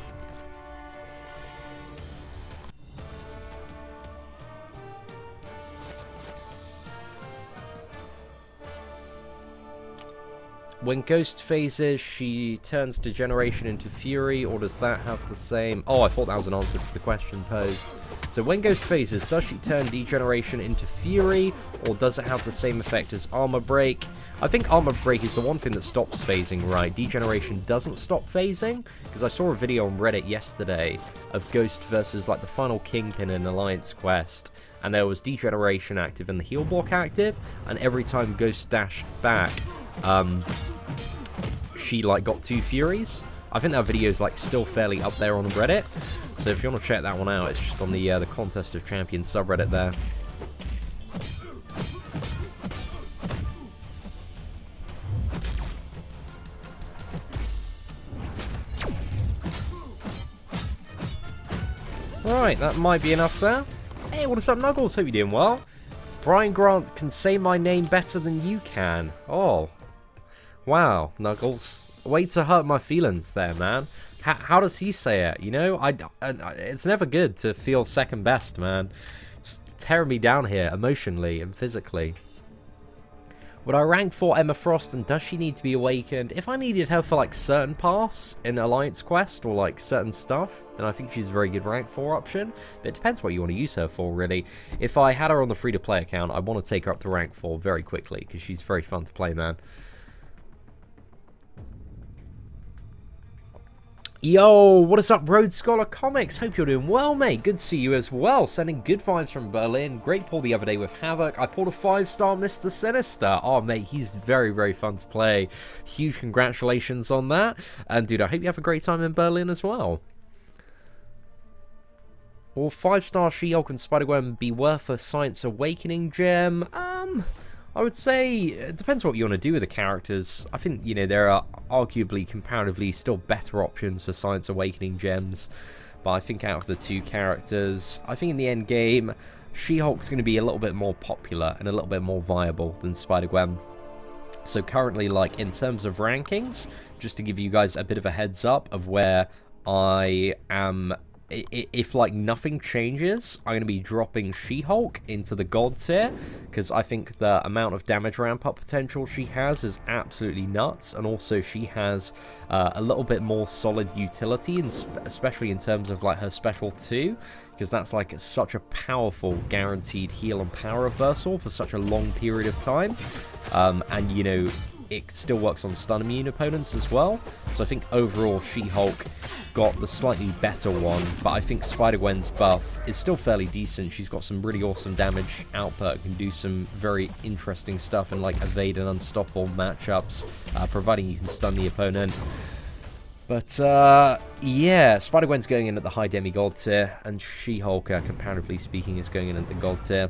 When Ghost phases, she turns Degeneration into Fury, or does that have the same... Oh, I thought that was an answer to the question posed. So when Ghost phases, does she turn Degeneration into Fury, or does it have the same effect as Armor Break? I think Armor Break is the one thing that stops phasing, right? Degeneration doesn't stop phasing, because I saw a video on Reddit yesterday of Ghost versus, like, the final Kingpin in Alliance Quest, and there was Degeneration active and the Heal Block active, and every time Ghost dashed back, she like got 2 Furies. I think that video is like still fairly up there on Reddit, so if you want to check that one out, it's just on the Contest of Champions subreddit there. Alright, that might be enough there. Hey, what's up, Nuggles? Hope you're doing well. Brian Grant can say my name better than you can. Oh. Wow, Nuggles. Way to hurt my feelings there, man. How does he say it? You know, it's never good to feel second best, man. Just tearing me down here, emotionally and physically. Would I rank for Emma Frost, and does she need to be awakened? If I needed her for, like, certain paths in Alliance Quest, or, like, certain stuff, then I think she's a very good rank 4 option. But it depends what you want to use her for, really. If I had her on the free-to-play account, I want to take her up to rank 4 very quickly, because she's very fun to play, man. Yo, what is up, Road Scholar Comics? Hope you're doing well, mate. Good to see you as well. Sending good vibes from Berlin. Great pull the other day with Havoc. I pulled a 5-star Mr. Sinister. Oh, mate, he's very, very fun to play. Huge congratulations on that. And, dude, I hope you have a great time in Berlin as well. Will 5-star She-Hulk and Spider-Gwen be worth a Science Awakening gem? I would say it depends what you want to do with the characters. I think, you know, there are arguably, comparatively, still better options for Science Awakening gems. But I think out of the 2 characters, I think in the end game, She-Hulk's going to be a little bit more popular and a little bit more viable than Spider-Gwen. So currently, like, in terms of rankings, just to give you guys a bit of a heads up of where I am... If, like, nothing changes, I'm going to be dropping She-Hulk into the God tier, because I think the amount of damage ramp-up potential she has is absolutely nuts, and also she has a little bit more solid utility, and especially in terms of, like, her special 2, because that's, like, such a powerful guaranteed heal and power reversal for such a long period of time, and, you know, it still works on stun immune opponents as well. So I think overall She-Hulk got the slightly better one, but I think Spider-Gwen's buff is still fairly decent. She's got some really awesome damage output, can do some very interesting stuff in like evade and unstoppable matchups, providing you can stun the opponent. But, yeah, Spider-Gwen's going in at the high demigod tier, and She-Hulk, comparatively speaking, is going in at the gold tier.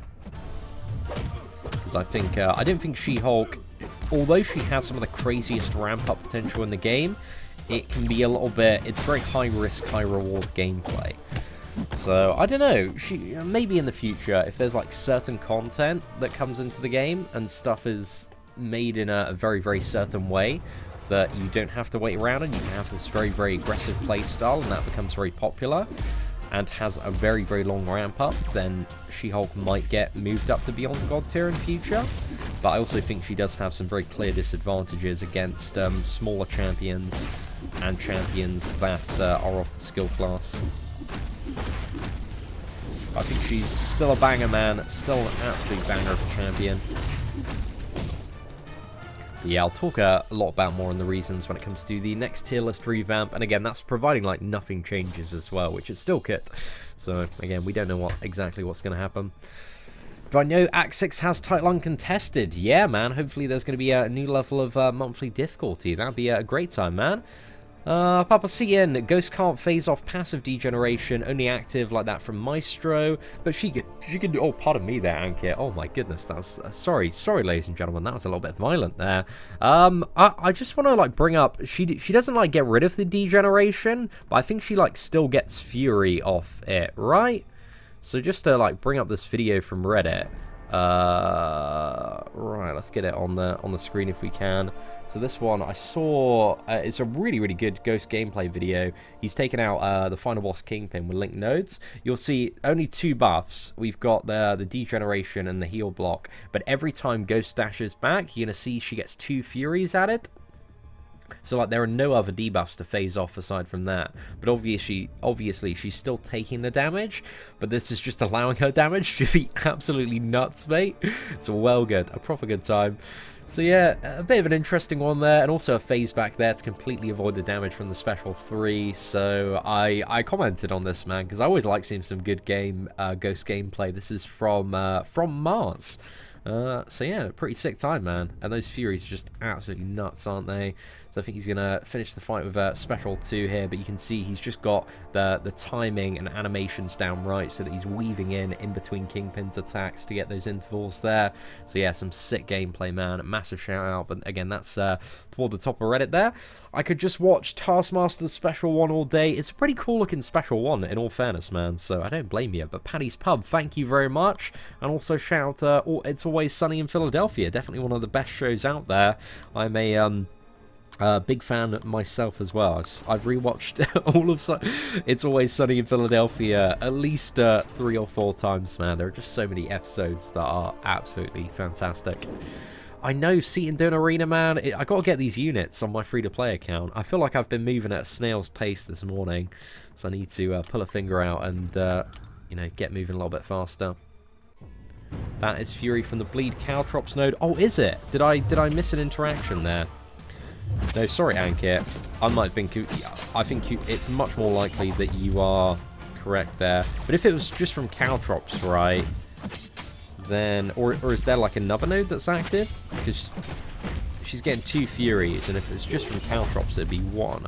Because I think, I don't think She-Hulk, although she has some of the craziest ramp-up potential in the game, it can be a little bit, it's very high-risk, high-reward gameplay. So, I don't know, maybe in the future, if there's, like, certain content that comes into the game, and stuff is made in a very, very certain way, that you don't have to wait around and you can have this very, very aggressive play style, and that becomes very popular and has a very, very long ramp up, then She-Hulk might get moved up to beyond God tier in future. But I also think she does have some very clear disadvantages against smaller champions and champions that are off the skill class. I think she's still a banger, man. Still an absolute banger of a champion. Yeah, I'll talk a lot about more on the reasons when it comes to the next tier list revamp, and again, that's providing like nothing changes as well, which is still kit. So again, we don't know exactly what's going to happen. Do I know Act 6 has title uncontested? Yeah, man. Hopefully, there's going to be a new level of monthly difficulty. That'd be a great time, man. Papa Seatin, Ghost can't phase off passive degeneration, only active like that from Maestro, but she could, oh, pardon me there, Ankit. Oh my goodness, that was, sorry, ladies and gentlemen, that was a little bit violent there. I just want to, like, bring up, she doesn't, like, get rid of the degeneration, but I think she, like, still gets Fury off it, right? So just to, like, bring up this video from Reddit, right, let's get it on the screen if we can. So this one I saw, it's a really, really good Ghost gameplay video. He's taken out the final boss Kingpin with linked nodes. You'll see only 2 buffs. We've got the degeneration and the heal block, but every time Ghost dashes back, you're gonna see she gets 2 Furies at it. So, like, there are no other debuffs to phase off aside from that. But obviously, she's still taking the damage. But this is just allowing her damage to be absolutely nuts, mate. It's well good. A proper good time. So, yeah, a bit of an interesting one there. And also a phase back there to completely avoid the damage from the Special 3. So, I commented on this, man, because I always like seeing some good Ghost gameplay. This is from Mars. So yeah, pretty sick time, man. And those Furies are just absolutely nuts, aren't they? So I think he's going to finish the fight with Special 2 here, but you can see he's just got the timing and animations down right so that he's weaving in between Kingpin's attacks to get those intervals there. So yeah, some sick gameplay, man. Massive shout out, but again, that's toward the top of Reddit there. I could just watch Taskmaster the Special 1 all day. It's a pretty cool looking Special 1, in all fairness, man, so I don't blame you. But Paddy's Pub, thank you very much. And also shout out, It's Always Sunny in Philadelphia. Definitely one of the best shows out there. I'm a big fan myself as well. I've rewatched all of It's Always Sunny in Philadelphia at least 3 or 4 times, man. There are just so many episodes that are absolutely fantastic. I know, Seatin doing Arena, man. I got to get these units on my free-to-play account. I feel like I've been moving at a snail's pace this morning, so I need to pull a finger out and, you know, get moving a little bit faster. That is Fury from the Bleed Caltrops node. Oh, is it? Did I miss an interaction there? No, sorry, Ankit. I might have been... I think it's much more likely that you are correct there. But if it was just from Caltrops, right... then, or is there like another node that's active? Because she's getting 2 Furies, and if it's just from Caltrops, it'd be 1.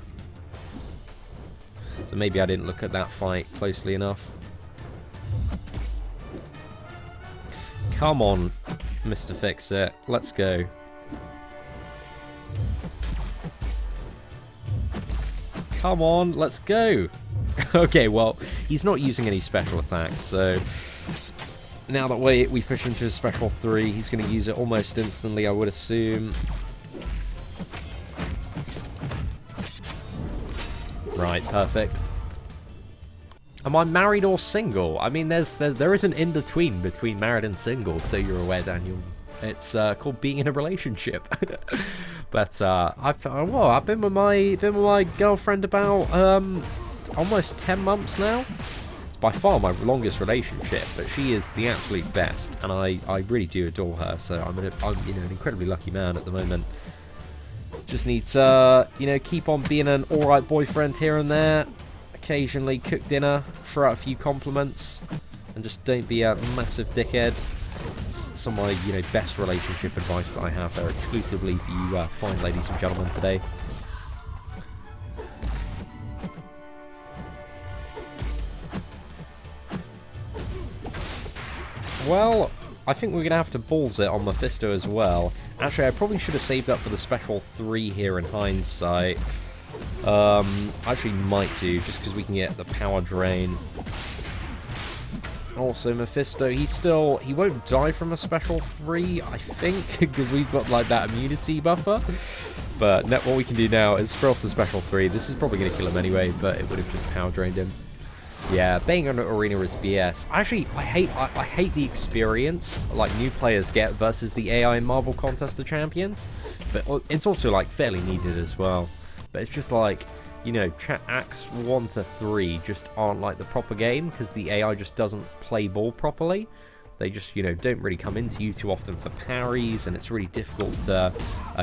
So maybe I didn't look at that fight closely enough. Come on, Mr. Fix-It. Let's go. Come on, let's go. Okay, well, he's not using any special attacks, so... now that we push him to his Special 3, he's going to use it almost instantly, I would assume. Right, perfect. Am I married or single? I mean, there is an in-between between married and single, so you're aware, Daniel. It's called being in a relationship. But I've been with my girlfriend about almost 10 months now. By far my longest relationship, but she is the absolute best, and I really do adore her. So I'm you know, an incredibly lucky man at the moment. Just need to you know, keep on being an alright boyfriend here and there. Occasionally cook dinner, throw out a few compliments, and just don't be a massive dickhead. Some of my, you know, best relationship advice that I have there exclusively for you fine ladies and gentlemen today. Well, I think we're going to have to balls it on Mephisto as well. Actually, I probably should have saved up for the special 3 here in hindsight. Actually might do, just because we can get the power drain. Also, Mephisto, he won't die from a special 3, I think, because we've got, like, that immunity buffer. But what we can do now is throw off the special 3. This is probably going to kill him anyway, but it would have just power drained him. Yeah, being on Arena is BS. Actually, I hate the experience, like, new players get versus the AI in Marvel Contest of Champions. But it's also, like, fairly needed as well. But it's just like, you know, acts 1 to 3 just aren't like the proper game because the AI just doesn't play ball properly. They just, you know, don't really come into you too often for parries, and it's really difficult to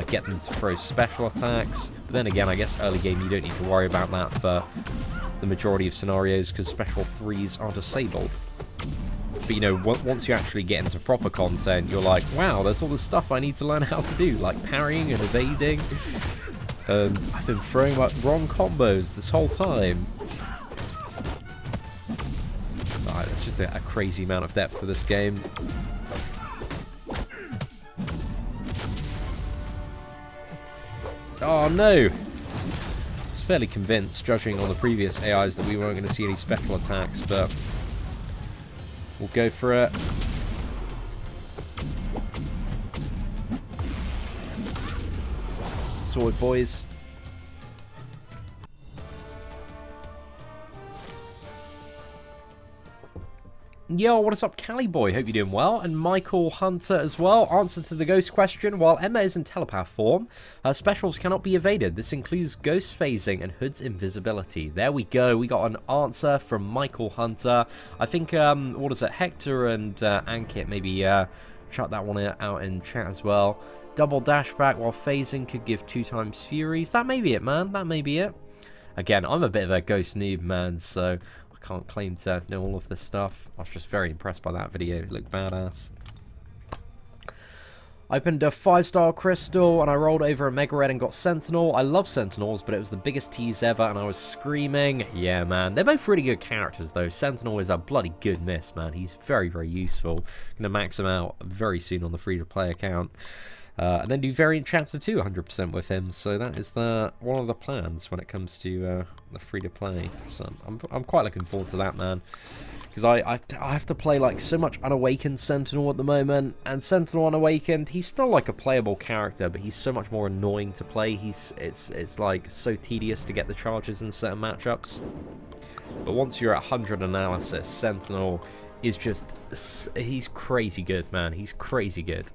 get them to throw special attacks. But then again, I guess early game you don't need to worry about that for the majority of scenarios because special 3s are disabled. But, you know, once you actually get into proper content, you're like, wow, there's all this stuff I need to learn how to do, like parrying and evading. And I've been throwing like wrong combos this whole time. Alright, there's just a crazy amount of depth to this game. Oh no! I was fairly convinced, judging on the previous AIs, that we weren't going to see any special attacks, but we'll go for it. Sword boys. Yo, what is up, Cali boy? Hope you're doing well. And Michael Hunter as well. Answer to the ghost question. While Emma is in telepath form, her specials cannot be evaded. This includes ghost phasing and Hood's invisibility. There we go. We got an answer from Michael Hunter. I think, what is it? Hector and Ankit maybe shout that one out in chat as well. Double dashback while phasing could give 2 times Furies. That may be it, man. That may be it. Again, I'm a bit of a ghost noob, man, so I can't claim to know all of this stuff. I was just very impressed by that video. It looked badass. I opened a 5-star crystal and I rolled over a Mega Red and got Sentinel. I love Sentinels, but it was the biggest tease ever and I was screaming. Yeah, man. They're both really good characters, though. Sentinel is a bloody good miss, man. He's very, very useful. Going to max him out very soon on the free-to-play account. And then do Variant Chapter 2 100% with him, so that is one of the plans when it comes to the free-to-play. So I'm quite looking forward to that, man. Because I have to play like so much Unawakened Sentinel at the moment, and Sentinel Unawakened, he's still like a playable character, but he's so much more annoying to play. It's like so tedious to get the charges in certain matchups. But once you're at 100 analysis, Sentinel is just, he's crazy good, man. He's crazy good.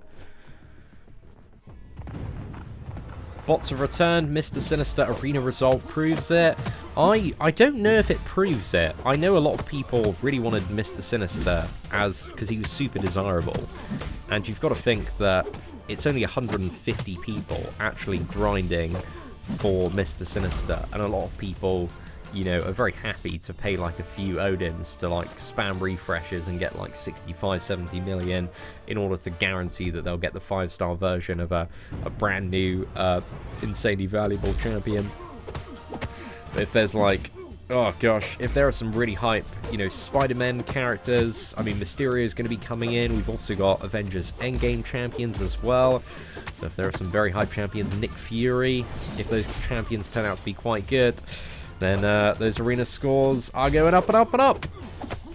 Bots have returned. Mr. Sinister arena result proves it. I don't know if it proves it. I know a lot of people really wanted Mr. Sinister because he was super desirable. And you've got to think that it's only 150 people actually grinding for Mr. Sinister. And a lot of people, you know, are very happy to pay like a few Odins to like spam refreshes and get like 65, 70 million in order to guarantee that they'll get the 5-star version of a brand new, insanely valuable champion. But if there's like, oh gosh, if there are some really hype, you know, Spider-Man characters, I mean, Mysterio is going to be coming in. We've also got Avengers Endgame champions as well. So if there are some very hype champions, Nick Fury, if those champions turn out to be quite good, then those arena scores are going up and up and up.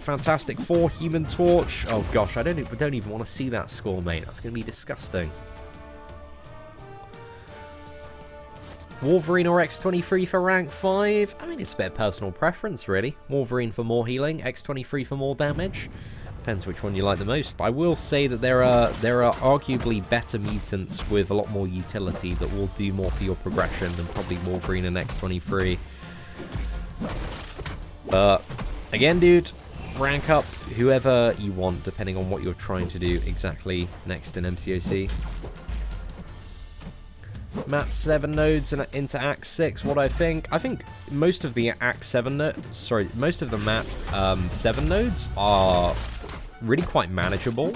Fantastic 4, Human Torch. Oh gosh, I don't even want to see that score, mate. That's going to be disgusting. Wolverine or X23 for rank 5? I mean, it's a bit of personal preference, really. Wolverine for more healing, X23 for more damage. Depends which one you like the most. But I will say that there are arguably better mutants with a lot more utility that will do more for your progression than probably Wolverine and X23. But again, dude, rank up whoever you want, depending on what you're trying to do exactly next in MCOC. Map 7 nodes and into Act 6, what I think most of the Act 7 most of the map 7 nodes are really quite manageable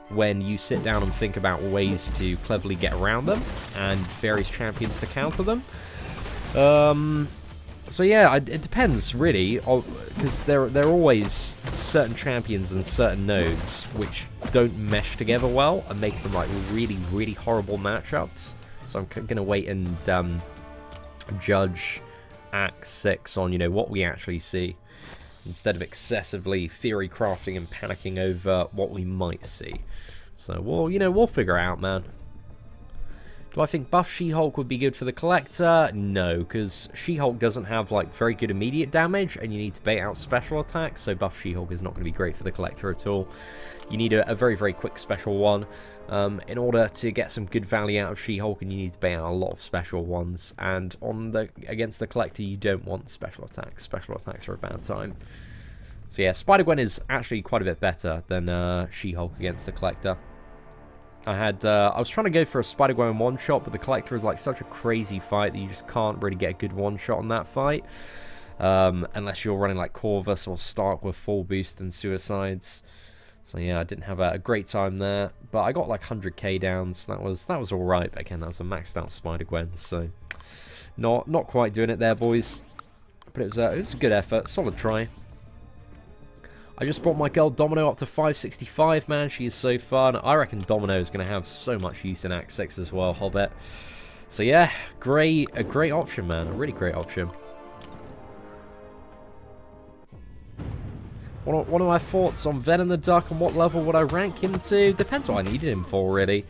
when you sit down and think about ways to cleverly get around them and various champions to counter them. So yeah, it depends really, because there are always certain champions and certain nodes which don't mesh together well and make them like really, really horrible matchups. So I'm gonna wait and judge Act 6 on, you know, what we actually see, instead of excessively theory crafting and panicking over what we might see. So we'll figure it out, man. Do I think buff She-Hulk would be good for the Collector? No, because She-Hulk doesn't have like very good immediate damage, and you need to bait out special attacks, so buff She-Hulk is not going to be great for the Collector at all. You need a very, very quick special one in order to get some good value out of She-Hulk, and you need to bait out a lot of special ones, and against the Collector you don't want special attacks. Special attacks are a bad time. So yeah, Spider-Gwen is actually quite a bit better than She-Hulk against the Collector. I was trying to go for a Spider-Gwen one-shot, but the Collector is like such a crazy fight that you just can't really get a good one-shot on that fight. Unless you're running like Corvus or Stark with full boost and suicides. So yeah, I didn't have a great time there. But I got like 100k downs. That was alright, but again, that was a maxed out Spider-Gwen, so not quite doing it there, boys. But it was a good effort, solid try. I just brought my girl Domino up to 565, man. She is so fun. I reckon Domino is going to have so much use in Act 6 as well, Hobbit. So yeah, a great option, man. A really great option. What are my thoughts on Venom the Duck and what level would I rank him to? Depends what I needed him for, really.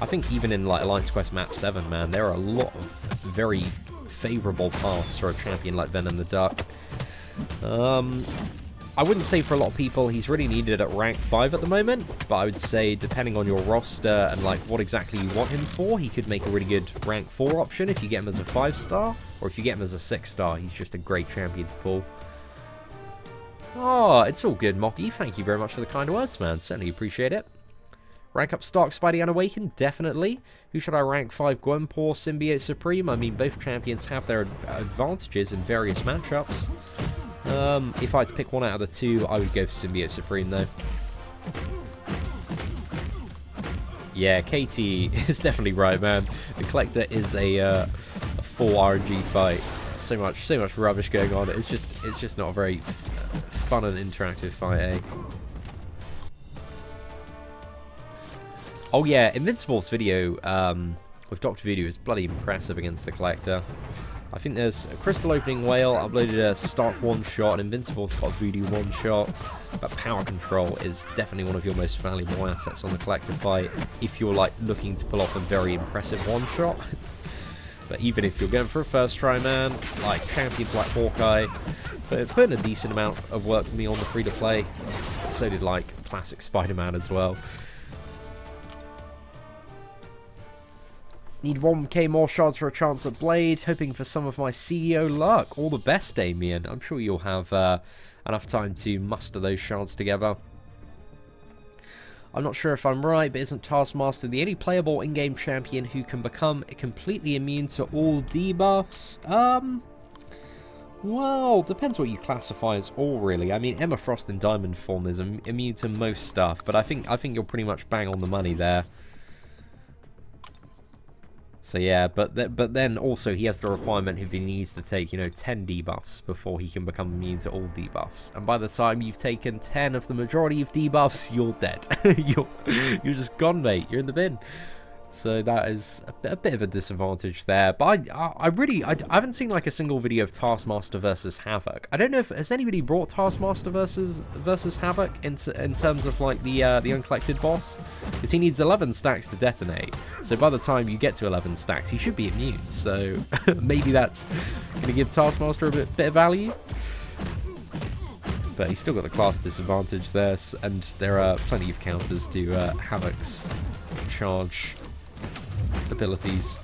I think even in like Alliance Quest Map 7, man, there are a lot of very favourable paths for a champion like Venom the Duck. I wouldn't say for a lot of people he's really needed at rank 5 at the moment, but I would say depending on your roster and like what exactly you want him for, he could make a really good rank 4 option if you get him as a 5-star, or if you get him as a 6-star, he's just a great champion to pull. Oh, it's all good, Mocky. Thank you very much for the kind words, man. Certainly appreciate it. Rank up Stark, Spidey, and Awakened? Definitely. Who should I rank 5? Gwenpool, Symbiote, Supreme? I mean, both champions have their advantages in various matchups. If I had to pick one out of the two, I would go for Symbiote Supreme, though. Yeah, Katie is definitely right, man. The Collector is a full RNG fight. So much rubbish going on. It's just not a very fun and interactive fight, eh? Oh yeah, Invincible's video with Dr. Voodoo is bloody impressive against the Collector. I think there's a Crystal Opening Whale, uploaded a Stark one-shot, and Invincible's got a Voodoo one-shot. But Power Control is definitely one of your most valuable assets on the Collector fight, if you're like looking to pull off a very impressive one-shot. But even if you're going for a first try, man, like champions like Hawkeye, put in a decent amount of work for me on the free-to-play. So did like classic Spider-Man as well. Need 1k more shards for a chance at Blade. Hoping for some of my CEO luck. All the best, Damien. I'm sure you'll have enough time to muster those shards together. I'm not sure if I'm right, but isn't Taskmaster the only playable in-game champion who can become completely immune to all debuffs? Well, depends what you classify as all, really. I mean, Emma Frost in Diamond form is immune to most stuff, but I think you're pretty much bang on the money there. So yeah, but then also he has the requirement if he needs to take, 10 debuffs before he can become immune to all debuffs. And by the time you've taken 10 of the majority of debuffs, you're dead. you're just gone, mate. You're in the bin. So that is a bit of a disadvantage there. But I haven't seen like a single video of Taskmaster versus Havoc. I don't know if has anybody brought Taskmaster versus Havoc in terms of like the uncollected boss, because he needs 11 stacks to detonate. So by the time you get to 11 stacks, he should be immune. So maybe that's gonna give Taskmaster a bit of value. But he's still got the class disadvantage there, and there are plenty of counters to Havoc's charge abilities.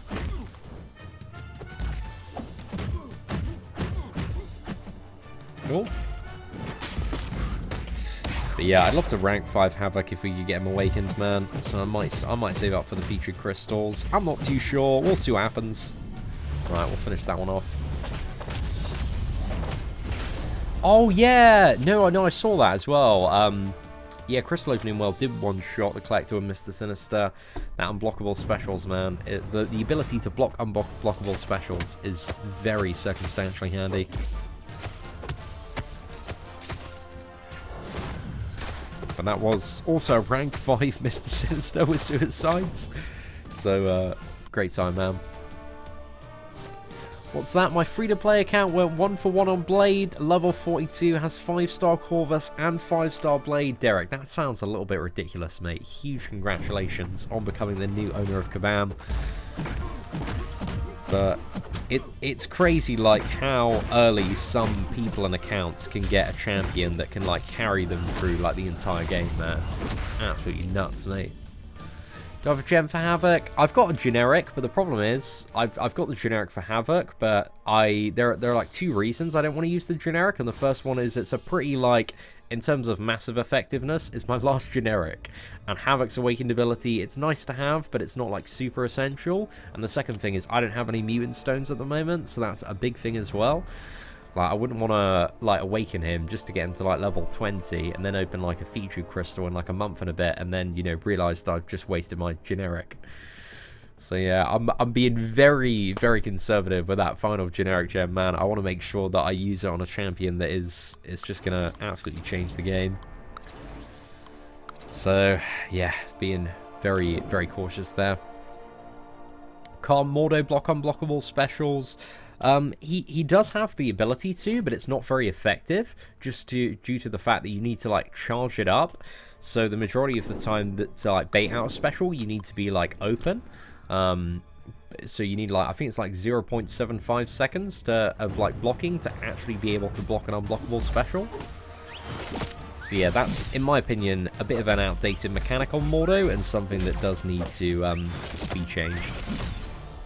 Cool. But yeah, I'd love to rank 5 Havoc if we could get him awakened, man. So I might save up for the featured crystals. I'm not too sure. We'll see what happens. Right, we'll finish that one off. Oh yeah, no, I saw that as well. Yeah, Crystal Opening Well did one-shot the Collector and Mr. Sinister. That unblockable specials, man. The ability to block unblockable specials is very circumstantially handy. And that was also rank 5 Mr. Sinister with suicides. So, great time, man. What's that? My free-to-play account went 1 for 1 on Blade. Level 42 has 5-star Corvus and 5-star Blade. Derek, that sounds a little bit ridiculous, mate. Huge congratulations on becoming the new owner of Kabam. But it's crazy, like, how early some people and accounts can get a champion that can, like, carry them through, like, the entire game, man. It's absolutely nuts, mate. Do I have a gem for Havoc? I've got a generic, but the problem is, I've got the generic for Havoc, but there are, like, 2 reasons I don't want to use the generic, and the first one is it's a pretty, like, in terms of massive effectiveness, it's my last generic. And Havoc's Awakened ability, it's nice to have, but it's not, like, super essential. And the second thing is I don't have any mutant stones at the moment, so that's a big thing as well. Like, I wouldn't want to, like, awaken him just to get him to, like, level 20, and then open, like, a featured crystal in, like, a month and a bit, and then, you know, realised I've just wasted my generic. So, yeah, I'm being very, very conservative with that final generic gem, man. I want to make sure that I use it on a champion that is just going to absolutely change the game. So, yeah, being very, very cautious there. Can't Mordo block unblockable specials? He does have the ability to, but it's not very effective, just due to the fact that you need to, like, charge it up. So the majority of the time that to, like, bait out a special, you need to be, like, open. So you need, like, I think it's like 0.75 seconds of like blocking to actually be able to block an unblockable special. So yeah, that's, in my opinion, a bit of an outdated mechanic on Mordo, and something that does need to be changed.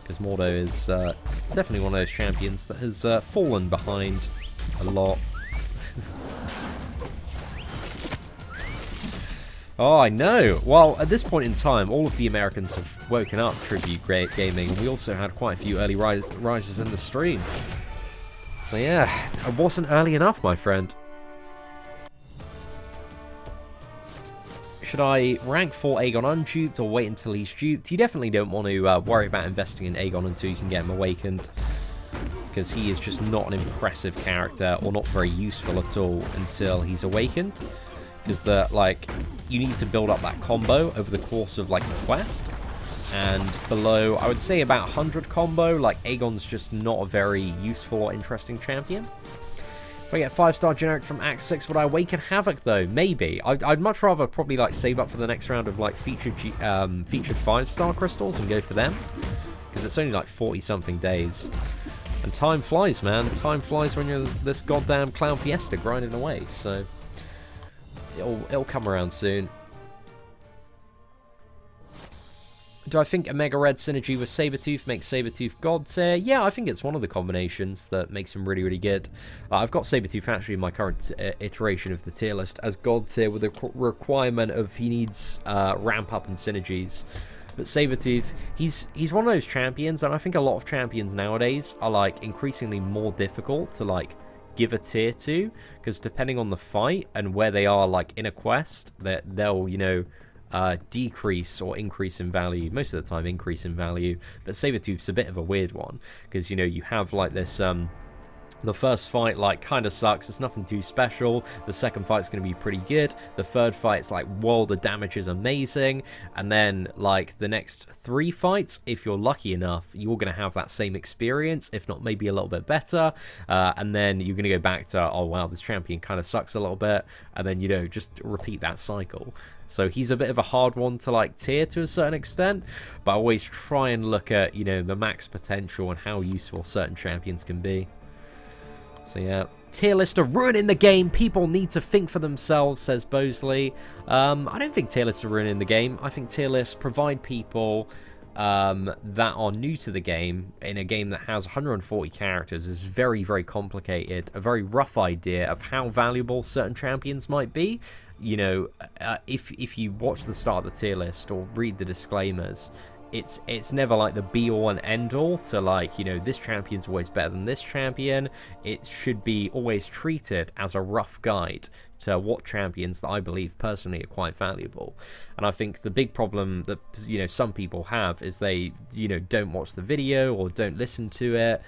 Because Mordo is definitely one of those champions that has fallen behind a lot. Oh, I know. Well, at this point in time, all of the Americans have woken up Tribute Gaming, and we also had quite a few early rises in the stream. So yeah, I wasn't early enough, my friend. Should I rank for Aegon unduped or wait until he's duped? You definitely don't want to worry about investing in Aegon until you can get him awakened, because he is just not an impressive character, or not very useful at all until he's awakened. Because you need to build up that combo over the course of, like, a quest. And below, I would say about 100 combo, like, Aegon's just not a very useful or interesting champion. If I get 5-star generic from Act 6, would I awaken Havoc, though? Maybe. I'd much rather probably, like, save up for the next round of, like, featured 5-star crystals and go for them. Because it's only, like, 40-something days. And time flies, man. Time flies when you're this goddamn Clown Fiesta grinding away, so it'll come around soon. Do I think a Mega Red synergy with Sabretooth makes Sabretooth God tier? Yeah, I think it's one of the combinations that makes him really, really good. I've got Sabretooth actually in my current iteration of the tier list as God tier, with a requirement of he needs ramp up and synergies. But Sabretooth, he's one of those champions, and I think a lot of champions nowadays are, like, increasingly more difficult to, like, give a tier to, because depending on the fight and where they are, like, in a quest, that they'll, you know, decrease or increase in value. Most of the time increase in value, but Sabretooth's a bit of a weird one, because, you know, you have, like, this the first fight, like, kind of sucks. It's nothing too special. The second fight's going to be pretty good. The third fight's like, whoa, the damage is amazing. And then, like, the next 3 fights, if you're lucky enough, you're going to have that same experience, if not maybe a little bit better. And then you're going to go back to, oh, wow, this champion kind of sucks a little bit. And then, you know, just repeat that cycle. So he's a bit of a hard one to, like, tier to a certain extent. But I always try and look at, you know, the max potential and how useful certain champions can be. So yeah, tier lists are ruining the game. People need to think for themselves, says Bosley. I don't think tier lists are ruining the game. I think tier lists provide people that are new to the game, in a game that has 140 characters, is very, very complicated, a very rough idea of how valuable certain champions might be. You know, if you watch the start of the tier list or read the disclaimers, it's never like the be-all and end-all to, like, you know, this champion's always better than this champion. It should be always treated as a rough guide to what champions that I believe personally are quite valuable. And I think the big problem that, you know, some people have is they, you know, don't watch the video or don't listen to it,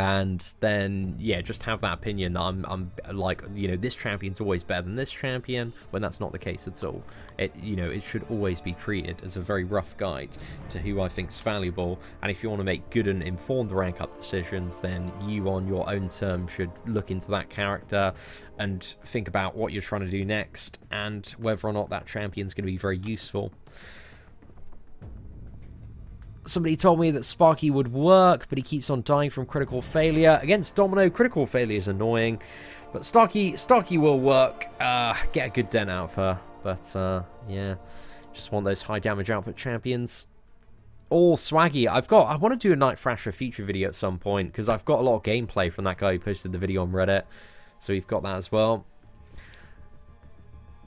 and then, yeah, just have that opinion that I'm like, you know, this champion's always better than this champion, when that's not the case at all. It, you know, it should always be treated as a very rough guide to who I think is valuable. And if you want to make good and informed rank up decisions, then you on your own terms should look into that character and think about what you're trying to do next and whether or not that champion's going to be very useful. Somebody told me that Sparky would work, but he keeps on dying from critical failure. Against Domino, critical failure is annoying, but Starkey will work. Get a good dent out of her, but yeah, just want those high damage output champions. Oh, Swaggy, I want to do a Night Thrasher feature video at some point, because I've got a lot of gameplay from that guy who posted the video on Reddit, so we've got that as well.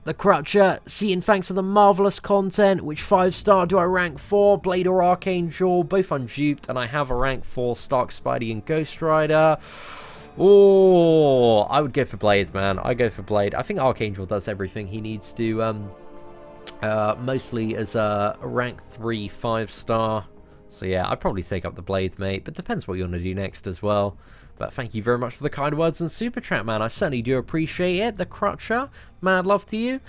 The Crutcher, Seatin, thanks for the marvellous content. Which 5-star do I rank for? Blade or Archangel? Both unduped, and I have a rank for Stark, Spidey, and Ghost Rider. Oh, I would go for Blade, man. I go for Blade. I think Archangel does everything he needs to, mostly as a rank 3 5-star. So yeah, I'd probably take up the Blade, mate, but depends what you want to do next as well. But thank you very much for the kind words and super chat, man. I certainly do appreciate it. The Crutcher, mad love to you.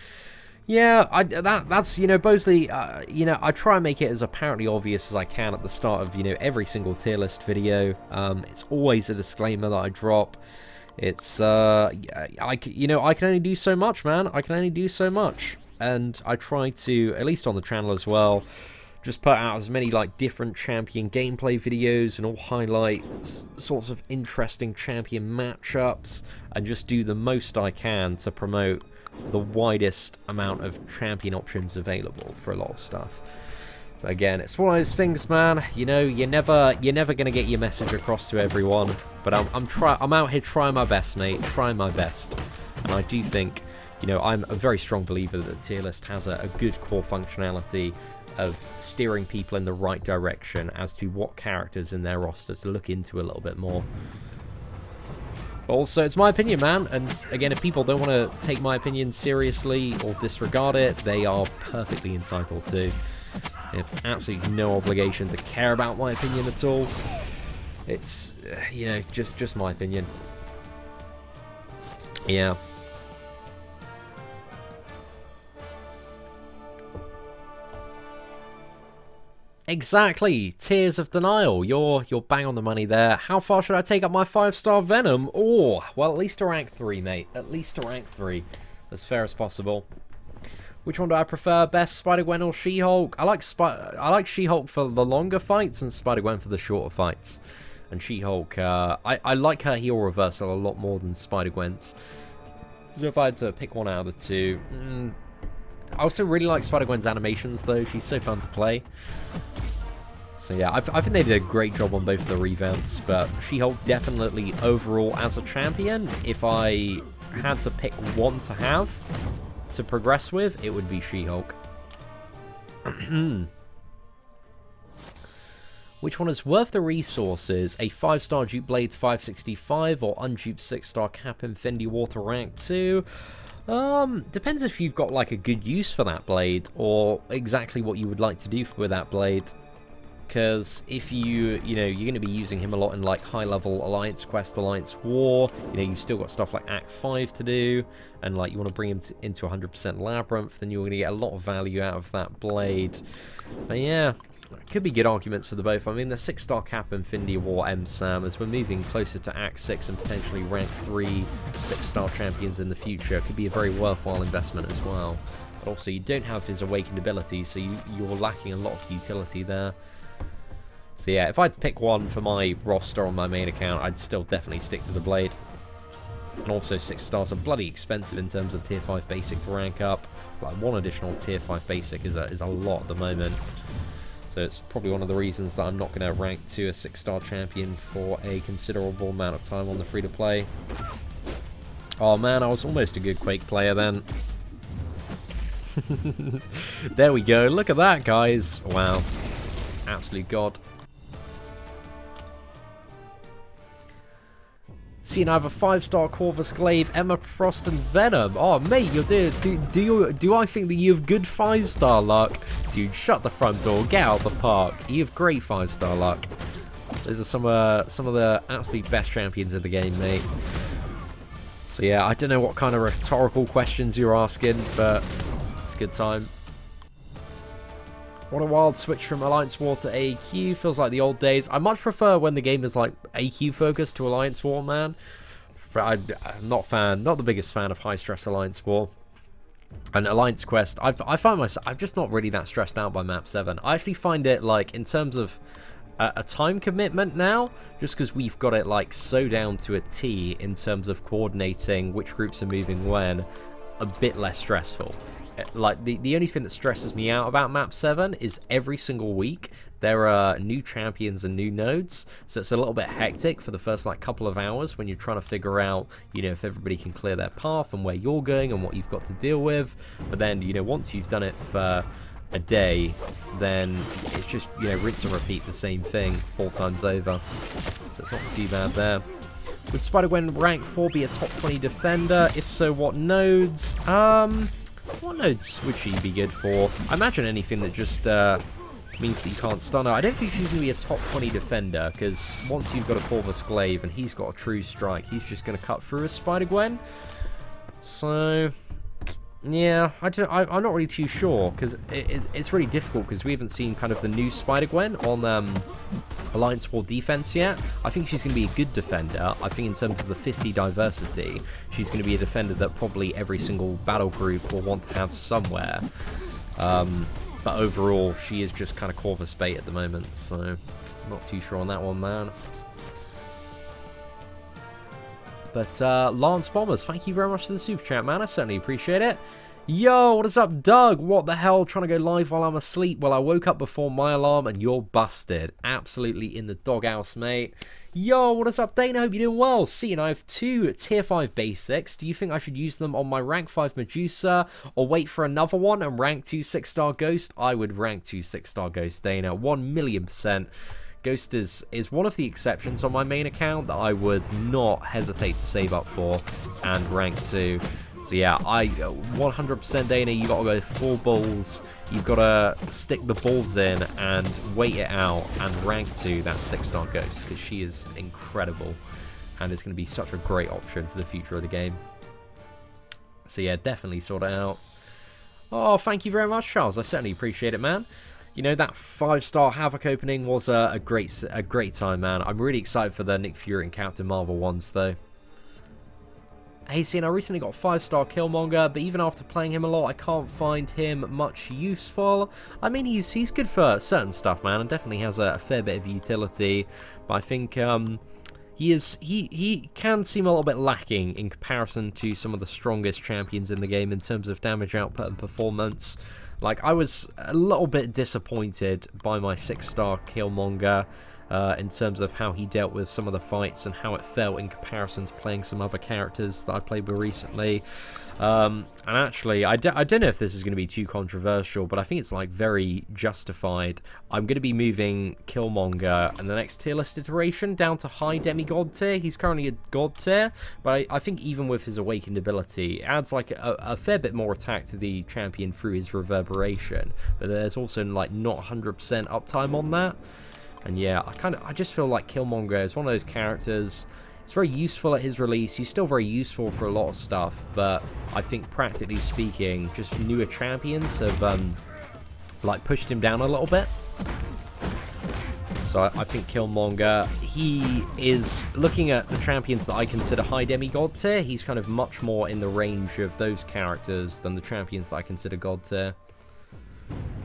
Yeah, that's, you know, Bosley, you know, I try and make it as apparently obvious as I can at the start of, you know, every single tier list video. It's always a disclaimer that I drop. It's, you know, I can only do so much, man. I can only do so much. And I try to, at least on the channel as well, just put out as many, like, different champion gameplay videos and all highlight sorts of interesting champion matchups, and just do the most I can to promote the widest amount of champion options available for a lot of stuff. But again, it's one of those things, man. You know, you're never gonna get your message across to everyone. But I'm out here trying my best, mate. Trying my best, and I do think, you know, I'm a very strong believer that the tier list has a good core functionality of steering people in the right direction as to what characters in their roster to look into a little bit more. But also, it's my opinion, man, and again, if people don't want to take my opinion seriously or disregard it, they are perfectly entitled to. They have absolutely no obligation to care about my opinion at all. It's, you know, just my opinion. Yeah. Exactly, Tears of Denial. You're bang on the money there. How far should I take up my 5-star Venom? Oh, well, at least a rank 3, mate. At least a rank 3. As fair as possible. Which one do I prefer best, Spider-Gwen or She-Hulk? I like She-Hulk for the longer fights and Spider-Gwen for the shorter fights. And She-Hulk, I like her heel reversal a lot more than Spider-Gwen's. So if I had to pick one out of the two, I also really like Spider-Gwen's animations, though. She's so fun to play. So yeah, I think they did a great job on both of the revamps, but She-Hulk definitely overall as a champion, if I had to pick one to have to progress with, it would be She-Hulk. Which one is worth the resources? A 5-star Dupe Blade 565 or unduped 6-star Cap Infinity Water rank 2? Depends if you've got like a good use for that blade or exactly what you would like to do with that blade. Because if you know, you're going to be using him a lot in like high-level Alliance Quest, Alliance War, you know, you've still got stuff like Act 5 to do, and like you want to bring him into 100% Labyrinth, then you're going to get a lot of value out of that blade. But yeah, could be good arguments for the both. I mean, the 6-star Cap Infinity War M-Sam, as we're moving closer to Act 6 and potentially rank 3 6-star champions in the future, could be a very worthwhile investment as well. But also, you don't have his awakened ability, so you're lacking a lot of utility there. So yeah, if I had to pick one for my roster on my main account, I'd still definitely stick to the blade. And also 6 stars are bloody expensive in terms of tier 5 basic to rank up. Like one additional tier 5 basic is a lot at the moment. So it's probably one of the reasons that I'm not going to rank to a 6-star champion for a considerable amount of time on the free-to-play. Oh man, I was almost a good Quake player then. There we go. Look at that, guys. Wow. Absolute god. See, now I have a 5-star Corvus Glaive, Emma Frost, and Venom. Oh, mate, do I think that you have good 5-star luck? Dude, shut the front door. Get out of the park. You have great 5-star luck. Those are some of the absolute best champions in the game, mate. So yeah, I don't know what kind of rhetorical questions you're asking, but it's a good time. What a wild switch from Alliance War to AQ. Feels like the old days. I much prefer when the game is like AQ focused to Alliance War, man. I'm not the biggest fan of high stress Alliance War. And Alliance Quest, I find myself, I'm just not really that stressed out by map 7. I actually find it, like, in terms of a time commitment now, just because we've got it like so down to a T in terms of coordinating which groups are moving when, a bit less stressful. Like, the only thing that stresses me out about map 7 is every single week there are new champions and new nodes, so it's a little bit hectic for the first like couple of hours when you're trying to figure out, you know, if everybody can clear their path and where you're going and what you've got to deal with. But then, you know, once you've done it for a day, then it's just, you know, rinse and repeat the same thing 4 times over, so it's not too bad there. Would Spider-Gwen rank 4 be a top 20 defender? If so, what nodes? What nodes would she be good for? I imagine anything that just means that you can't stun her. I don't think she's going to be a top 20 defender, because once you've got a Corvus Glaive and he's got a True Strike, he's just going to cut through a Spider-Gwen. So, yeah, I'm not really too sure, because it's really difficult, because we haven't seen kind of the new Spider-Gwen on Alliance War defense yet. I think she's going to be a good defender. I think in terms of the 50 diversity, she's going to be a defender that probably every single battle group will want to have somewhere. But overall, she is just kind of Corvus bait at the moment, so I'm not too sure on that one, man. But Lance Bombers, thank you very much for the super chat, man. I certainly appreciate it. Yo, what is up, Doug? What the hell? Trying to go live while I'm asleep? Well, I woke up before my alarm and you're busted. Absolutely in the doghouse, mate. Yo, what is up, Dana? Hope you're doing well. See, and I have 2 tier 5 basics. Do you think I should use them on my rank 5 Medusa or wait for another one and rank 2 6-star Ghost? I would rank 2 6-star Ghost, Dana. 1,000,000%. Ghost is one of the exceptions on my main account that I would not hesitate to save up for and rank 2. So yeah, 100% Dana, you got to go full balls. You've got to stick the balls in and wait it out and rank 2 that 6-star Ghost, because she is incredible and is going to be such a great option for the future of the game. So yeah, definitely sort it out. Oh, thank you very much, Charles. I certainly appreciate it, man. You know, that 5-star Havoc opening was a great time, man. I'm really excited for the Nick Fury and Captain Marvel ones, though. Hey, see, I recently got 5-star Killmonger, but even after playing him a lot, I can't find him much useful. I mean, he's good for certain stuff, man, and definitely has a fair bit of utility. But I think he can seem a little bit lacking in comparison to some of the strongest champions in the game in terms of damage output and performance. Like, I was a little bit disappointed by my 6-star Killmonger in terms of how he dealt with some of the fights and how it felt in comparison to playing some other characters that I played with recently. And actually, I don't know if this is going to be too controversial, but I think it's like very justified. I'm going to be moving Killmonger in the next tier list iteration down to high demigod tier. He's currently a god tier, but I think even with his awakened ability, it adds like a fair bit more attack to the champion through his reverberation. But there's also like not 100% uptime on that. And yeah, I just feel like Killmonger is one of those characters. It's very useful at his release. He's still very useful for a lot of stuff, but I think practically speaking, just newer champions have like pushed him down a little bit. So I think Killmonger, he is, looking at the champions that I consider high demigod tier, he's kind of much more in the range of those characters than the champions that I consider god tier.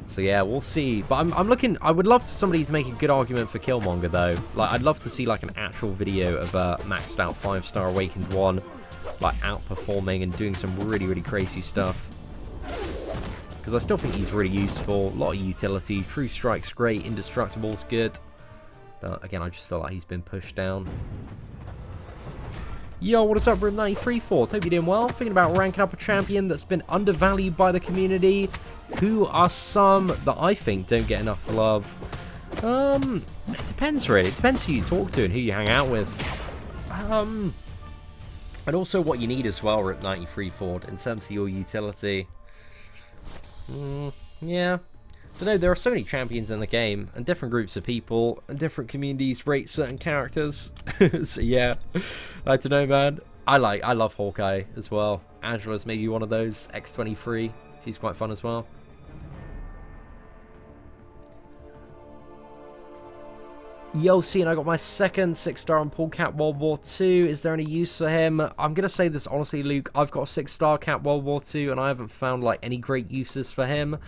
So yeah, we'll see. But I'm looking, I would love for somebody to make a good argument for Killmonger though. Like, I'd love to see like an actual video of a maxed out 5-star awakened one, like outperforming and doing some really, really crazy stuff. Because I still think he's really useful, a lot of utility. True Strike's great, Indestructible's good. But again, I just feel like he's been pushed down. Yo, what is up, Room 93-4? Hope you're doing well. Thinking about ranking up a champion that's been undervalued by the community. Who are some that I think don't get enough love? It depends, really. It depends who you talk to and who you hang out with. And also what you need as well, Room 93-4, in terms of your utility. Yeah. I don't know, there are so many champions in the game, and different groups of people, and different communities rate certain characters. So yeah, I don't know, man. I love Hawkeye as well. Angela's maybe one of those. X23, she's quite fun as well. Yo, Seatin, I got my second 6-star on Paul Cat World War II. Is there any use for him? I'm going to say this honestly, Luke. I've got a 6-star Cat World War II, and I haven't found, like, any great uses for him.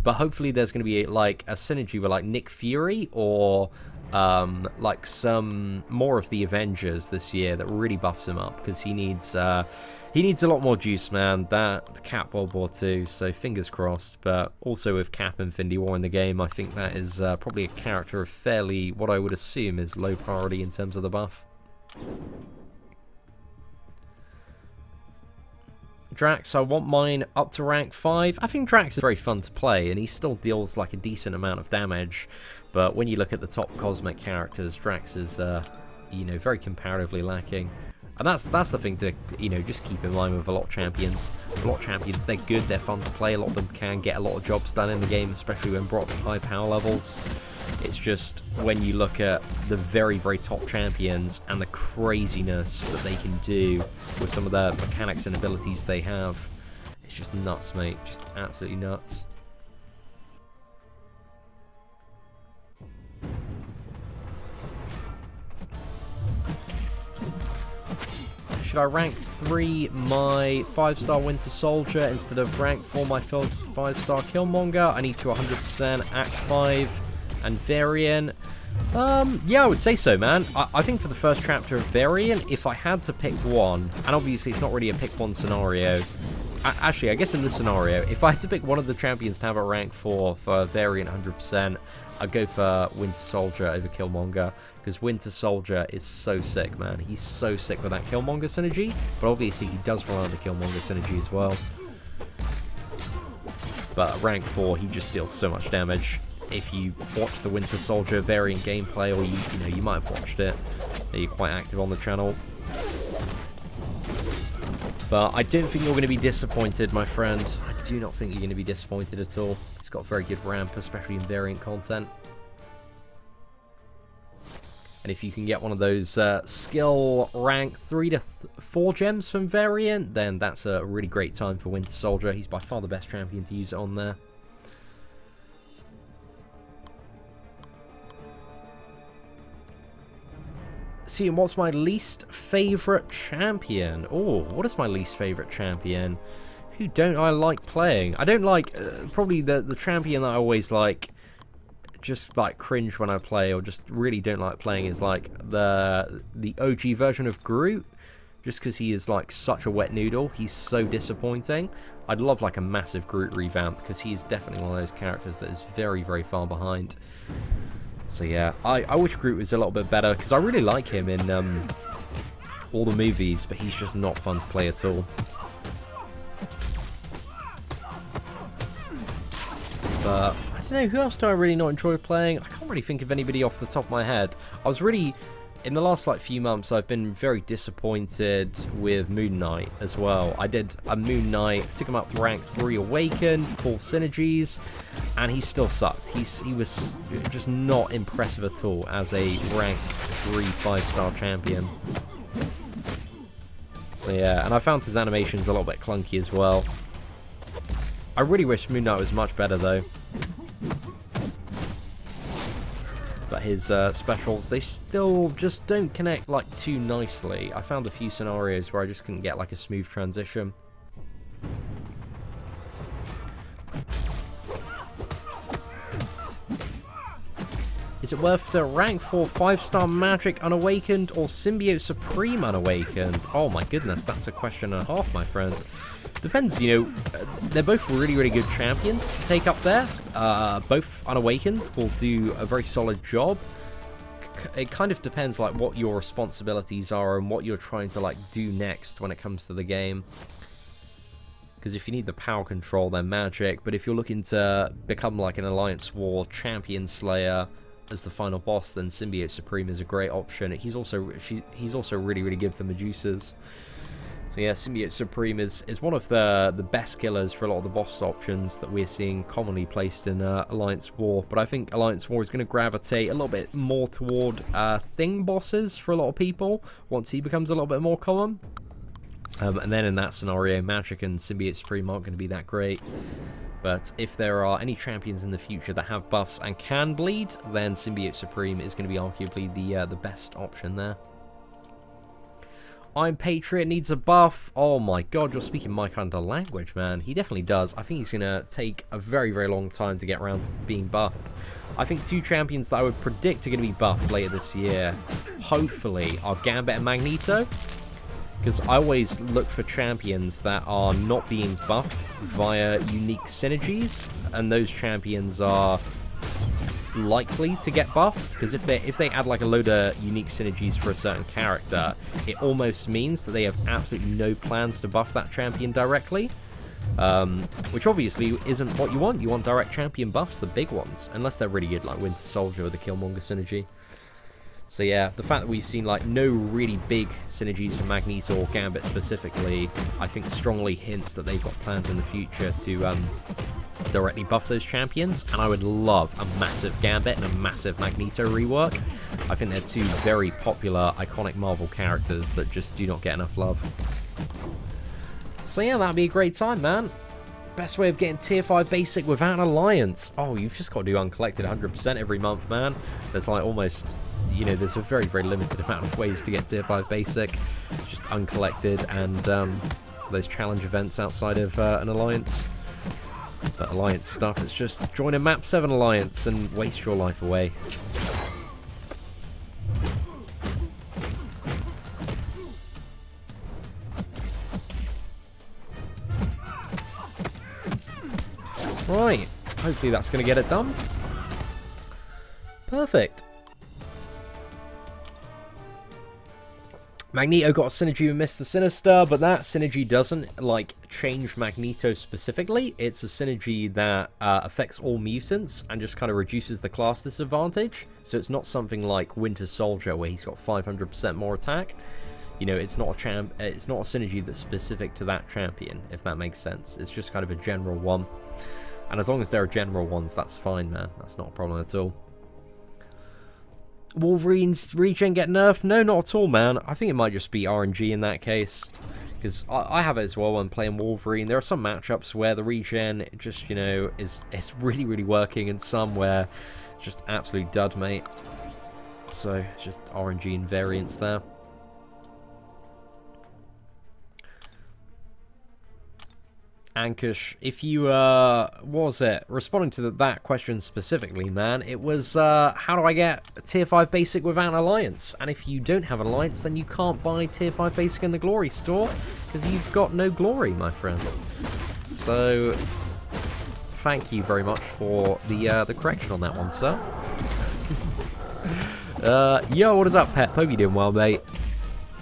But hopefully there's going to be, like, a synergy with, like, Nick Fury or, like, some more of the Avengers this year that really buffs him up. Because he needs a lot more juice, man. That Cap World War II, so fingers crossed. But also with Cap Infinity War in the game, I think that is probably a character of fairly, what I would assume is low priority in terms of the buff. Drax, I want mine up to rank 5. I think Drax is very fun to play, and he still deals like a decent amount of damage. But when you look at the top cosmic characters, Drax is, you know, very comparatively lacking. And that's the thing to, you know, just keep in mind with a lot of champions. A lot of champions, they're good, they're fun to play. A lot of them can get a lot of jobs done in the game, especially when brought to high power levels. It's just when you look at the very, very top champions and the craziness that they can do with some of the mechanics and abilities they have, it's just nuts, mate. Just absolutely nuts. Should I rank 3 my 5-star Winter Soldier instead of rank 4 my 5-star Killmonger? I need to 100% Act 5 and Variant. Yeah, I would say so, man. I think for the first chapter of Variant, if I had to pick one, and obviously it's not really a pick one scenario. Actually, I guess in this scenario, if I had to pick one of the champions to have a rank 4 for Variant 100%, I'd go for Winter Soldier over Killmonger. Because Winter Soldier is so sick, man. He's so sick with that Killmonger synergy. But obviously he does run on the Killmonger synergy as well. But at rank 4, he just deals so much damage. If you watch the Winter Soldier variant gameplay, or you know, you might have watched it. You're quite active on the channel. But I don't think you're going to be disappointed, my friend. I do not think you're going to be disappointed at all. He's got a very good ramp, especially in variant content. And if you can get one of those skill rank 3 to 4 gems from Variant, then that's a really great time for Winter Soldier. He's by far the best champion to use it on there. See, what's my least favorite champion? Oh, what is my least favorite champion? Who don't I like playing? I don't like, probably the champion that I always like, just like cringe when I play, or just really don't like playing, is like the OG version of Groot, just because he is like such a wet noodle. He's so disappointing. I'd love like a massive Groot revamp, because he is definitely one of those characters that is very, very far behind. So yeah, I wish Groot was a little bit better, because I really like him in all the movies, but he's just not fun to play at all. But I don't know, who else do I really not enjoy playing? I can't really think of anybody off the top of my head. I was really, in the last like few months, I've been very disappointed with Moon Knight as well. I did a Moon Knight, took him up to rank 3 Awakened, full synergies, and he still sucked. He was just not impressive at all as a rank 3 5-star champion. So yeah, and I found his animations a little bit clunky as well. I really wish Moon Knight was much better though. But his specials, they still just don't connect like too nicely. I found a few scenarios where I just couldn't get like a smooth transition. Is it worth the rank 4 5-star Magic Unawakened or Symbiote Supreme Unawakened? Oh my goodness, that's a question and a half, my friend. Depends, you know, they're both really, really good champions to take up there. Both Unawakened will do a very solid job. it kind of depends like what your responsibilities are and what you're trying to like do next when it comes to the game. Because if you need the power control, then magic. But if you're looking to become like an Alliance War champion slayer as the final boss, then Symbiote Supreme is a great option. He's also really, really good for Medusas. So yeah, Symbiote Supreme is one of the best killers for a lot of the boss options that we're seeing commonly placed in Alliance War. But I think Alliance War is going to gravitate a little bit more toward Thing bosses for a lot of people once he becomes a little bit more common. And then in that scenario, Magic and Symbiote Supreme aren't going to be that great. But if there are any champions in the future that have buffs and can bleed, then Symbiote Supreme is going to be arguably the best option there. I'm Patriot needs a buff. Oh my god, you're speaking my kind of language, man. He definitely does. I think he's going to take a very, very long time to get around to being buffed. I think two champions that I would predict are going to be buffed later this year, hopefully, are Gambit and Magneto. Because I always look for champions that are not being buffed via unique synergies, and those champions are likely to get buffed. Because if they add like a load of unique synergies for a certain character, it almost means that they have absolutely no plans to buff that champion directly. Which obviously isn't what you want. You want direct champion buffs, the big ones, unless they're really good, like Winter Soldier or the Killmonger synergy. So yeah, the fact that we've seen like no really big synergies for Magneto or Gambit specifically, I think strongly hints that they've got plans in the future to directly buff those champions. And I would love a massive Gambit and a massive Magneto rework. I think they're two very popular, iconic Marvel characters that just do not get enough love. So yeah, that'd be a great time, man. Best way of getting tier 5 basic without an alliance. Oh, you've just got to do uncollected 100% every month, man. There's like almost, you know, there's a very, very limited amount of ways to get tier 5 basic. Just uncollected and those challenge events outside of an alliance. But alliance stuff, it's just join a map 7 alliance and waste your life away. Right, hopefully that's going to get it done. Perfect. Magneto got a synergy with Mr. Sinister, but that synergy doesn't, like, change Magneto specifically. It's a synergy that affects all mutants and just kind of reduces the class disadvantage. So it's not something like Winter Soldier where he's got 500% more attack. You know, it's not a synergy that's specific to that champion, if that makes sense. It's just kind of a general one. And as long as there are general ones, that's fine, man. That's not a problem at all. Wolverine's regen get nerfed? No, not at all, man. I think it might just be RNG in that case. Because I have it as well when playing Wolverine. There are some matchups where the regen just, you know, is really, really working, and some where it's just absolute dud, mate. So, just RNG and variance there. Ankush, if you, what was it? Responding to that question specifically, man, it was, how do I get tier 5 basic without an alliance? And if you don't have an alliance, then you can't buy tier 5 basic in the glory store, because you've got no glory, my friend. So, thank you very much for the correction on that one, sir. Yo, what is up, Pep? Hope you're doing well, mate.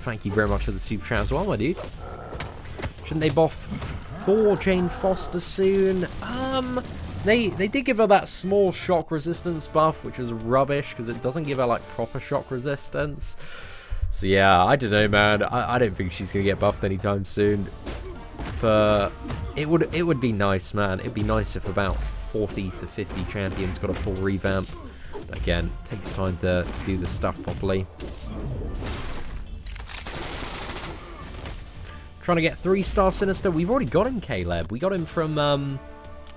Thank you very much for the super chat as well, my dude. Shouldn't they buff Thor Jane Foster soon? They did give her that small shock resistance buff, which is rubbish because it doesn't give her like proper shock resistance. So yeah, I don't know, man. I don't think she's gonna get buffed anytime soon. But it would be nice, man. It'd be nice if about 40 to 50 champions got a full revamp. But again, it takes time to do the stuff properly. Trying to get 3-star Sinister. We've already got him, Caleb. We got him from,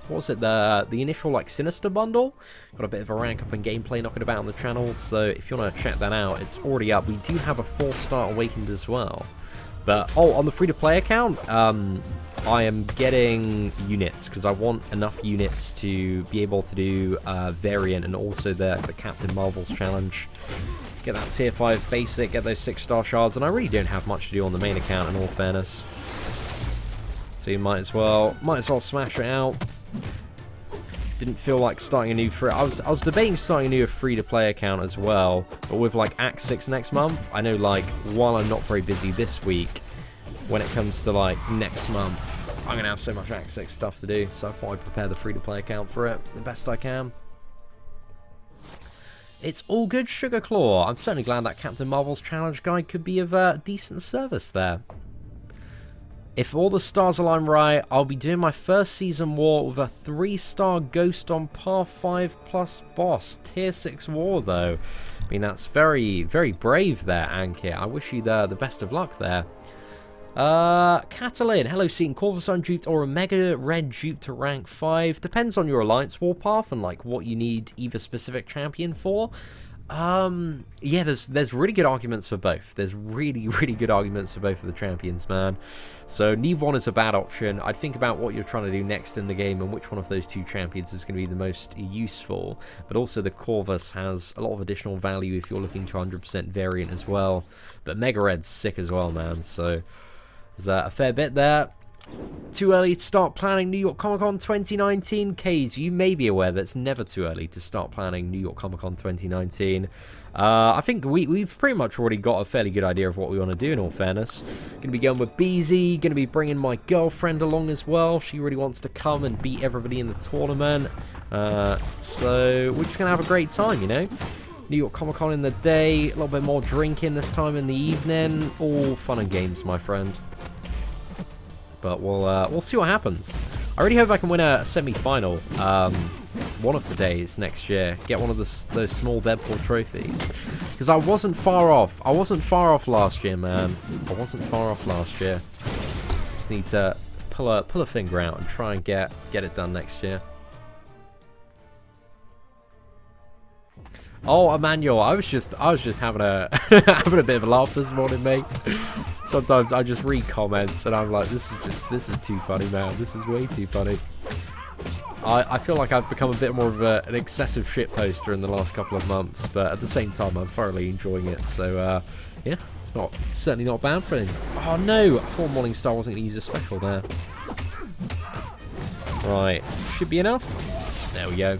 what was it, the initial, like, Sinister bundle. Got a bit of a rank up in gameplay knocking about on the channel, so if you want to check that out, it's already up. We do have a 4-star Awakened as well. But, oh, on the free-to-play account, I am getting units, because I want enough units to be able to do Variant and also the Captain Marvel's challenge. Get that tier 5 basic, get those 6-star shards, and I really don't have much to do on the main account in all fairness. So you might as well smash it out. didn't feel like starting a new free. I was debating starting a new free-to-play account as well, but with like Act 6 next month, I know like while I'm not very busy this week, when it comes to like next month, I'm gonna have so much Act 6 stuff to do. So I thought I'd prepare the free-to-play account for it the best I can. It's all good, Sugar Claw. I'm certainly glad that Captain Marvel's challenge guide could be of decent service there. If all the stars align right, I'll be doing my first season war with a 3-star ghost on par 5+ boss. Tier 6 war, though. I mean, that's very, very brave there, Ankit. I wish you the best of luck there. Catalin, hello, Seatin. Corvus unduped or a Mega Red dupe to rank 5. Depends on your Alliance warpath and, like, what you need either specific champion for. Yeah, there's really good arguments for both. There's really, really good arguments for both of the champions, man. So neither one is a bad option. I'd think about what you're trying to do next in the game and which one of those two champions is going to be the most useful. But also the Corvus has a lot of additional value if you're looking to 100% variant as well. But Mega Red's sick as well, man. So there's a fair bit there. Too early to start planning New York Comic Con 2019? Kaze, you may be aware that it's never too early to start planning New York Comic Con 2019. I think we've pretty much already got a fairly good idea of what we want to do, in all fairness. Going to be going with Beezy, going to be bringing my girlfriend along as well. She really wants to come and beat everybody in the tournament. So we're just going to have a great time, you know. New York Comic Con in the day, a little bit more drinking this time in the evening. All fun and games, my friend. But we'll see what happens. I really hope I can win a semi-final one of the days next year. Get one of those small Deadpool trophies. Because I wasn't far off. I wasn't far off last year, man. I wasn't far off last year. Just need to pull a finger out and try and get it done next year. Oh, Emmanuel, I was just having a having a bit of a laugh this morning, mate. Sometimes I just read comments and I'm like, this is too funny, man. This is way too funny. I feel like I've become a bit more of an excessive shit poster in the last couple of months, but at the same time, I'm thoroughly enjoying it. So yeah, it's certainly not a bad thing. Oh no, I thought Morningstar wasn't going to use a special there. Right, should be enough. There we go.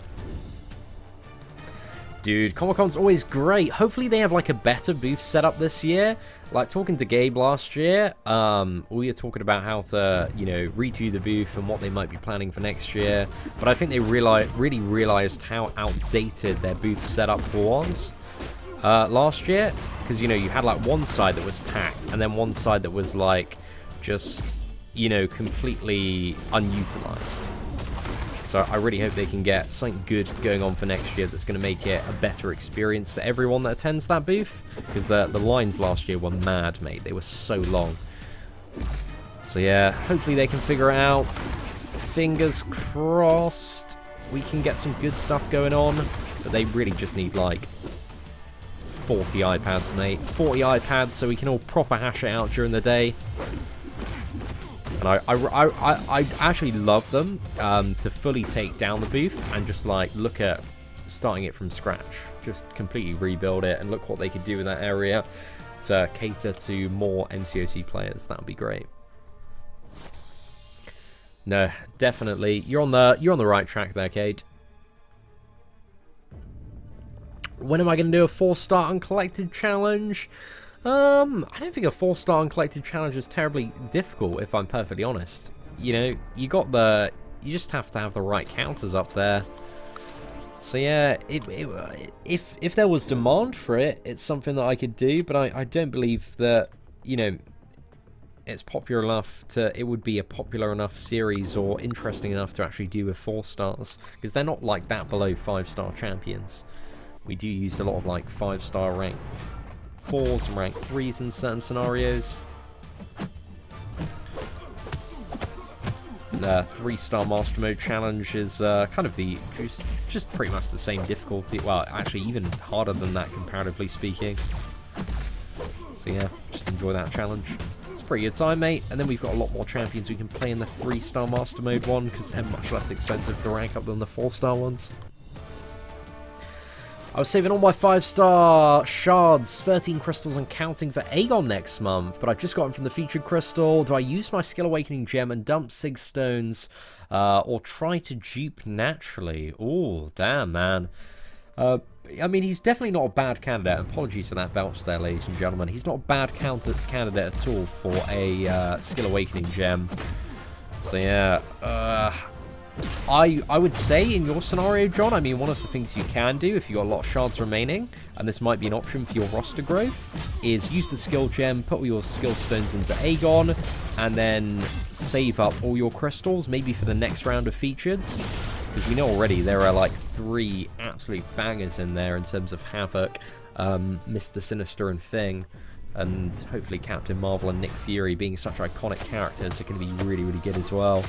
Dude, Comic-Con's always great. Hopefully they have like a better booth setup this year. Like talking to Gabe last year, we were talking about how to, you know, redo the booth and what they might be planning for next year. But I think they really realized how outdated their booth setup was last year. Because, you know, you had like one side that was packed and then one side that was like just, you know, completely unutilized. So I really hope they can get something good going on for next year that's going to make it a better experience for everyone that attends that booth. Because the lines last year were mad, mate. They were so long. So yeah, hopefully they can figure it out. Fingers crossed we can get some good stuff going on. But they really just need like 40 iPads, mate. 40 iPads so we can all proper hash it out during the day. And I actually love them to fully take down the booth and just like look at starting it from scratch. Just completely rebuild it and look what they could do in that area to cater to more MCOC players. That would be great. No, definitely. You're on the right track there, Kate. When am I going to do a 4-star uncollected challenge? I don't think a 4-star uncollected challenge is terribly difficult, if I'm perfectly honest. You know, you just have to have the right counters up there. So yeah, if there was demand for it, it's something that I could do, but I don't believe that, you know, it's popular enough it would be a popular enough series or interesting enough to actually do with 4 stars, because they're not like that below 5-star champions. We do use a lot of like 5-star rank 4s and rank 3s in certain scenarios. The 3-star Master Mode challenge is kind of just pretty much the same difficulty. Well, actually even harder than that, comparatively speaking. So yeah, just enjoy that challenge. It's a pretty good time, mate. And then we've got a lot more champions we can play in the 3-star Master Mode one, because they're much less expensive to rank up than the 4-star ones. I was saving all my 5-star shards, 13 crystals and counting for Aegon next month, but I've just gotten from the featured crystal. Do I use my skill awakening gem and dump 6 stones, or try to dupe naturally? Oh, damn, man. I mean, he's definitely not a bad candidate. Apologies for that belch there, ladies and gentlemen. He's not a bad candidate at all for a skill awakening gem. So yeah, I would say in your scenario, John, I mean, one of the things you can do if you've got a lot of shards remaining, and this might be an option for your roster growth, is use the skill gem, put all your skill stones into Aegon, and then save up all your crystals, maybe for the next round of features. Because we know already there are like 3 absolute bangers in there in terms of Havoc, Mr. Sinister and Thing, and hopefully Captain Marvel and Nick Fury being such iconic characters are going to be really, really good as well.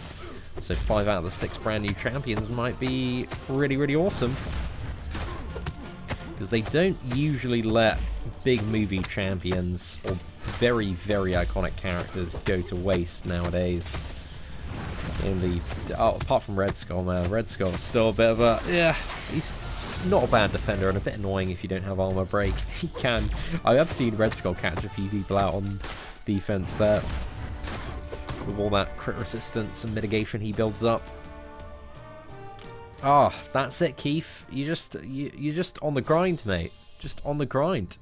So 5 out of the 6 brand new champions might be really, really awesome. Because they don't usually let big movie champions or very, very iconic characters go to waste nowadays. Apart from Red Skull, man. Red Skull's still a bit of a... Yeah, he's not a bad defender and a bit annoying if you don't have armor break. He can... I have seen Red Skull catch a few people out on defense there. With all that crit resistance and mitigation he builds up. Ah, oh, that's it, Keith. You're just on the grind, mate. Just on the grind.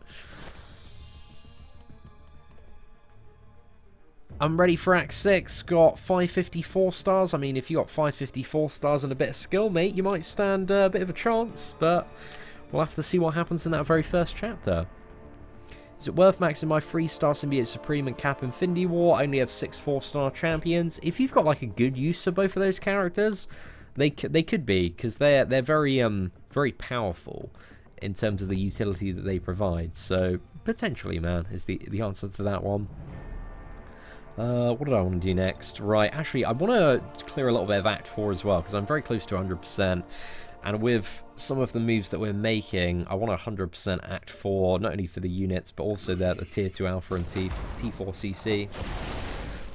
I'm ready for Act 6. Got 554 stars. I mean, if you got 554 stars and a bit of skill, mate, you might stand a bit of a chance. But we'll have to see what happens in that very first chapter. Is it worth maxing my 3-star Symbiote Supreme and Cap Infinity War? I only have 6 4-star champions. If you've got like a good use for both of those characters, they could be, because they're very very powerful in terms of the utility that they provide. So potentially, man, is the answer to that one. What did I want to do next? Right, actually, I want to clear a little bit of Act 4 as well, because I'm very close to 100%. And with some of the moves that we're making, I want 100% Act 4, not only for the units, but also the Tier 2 Alpha and T4CC.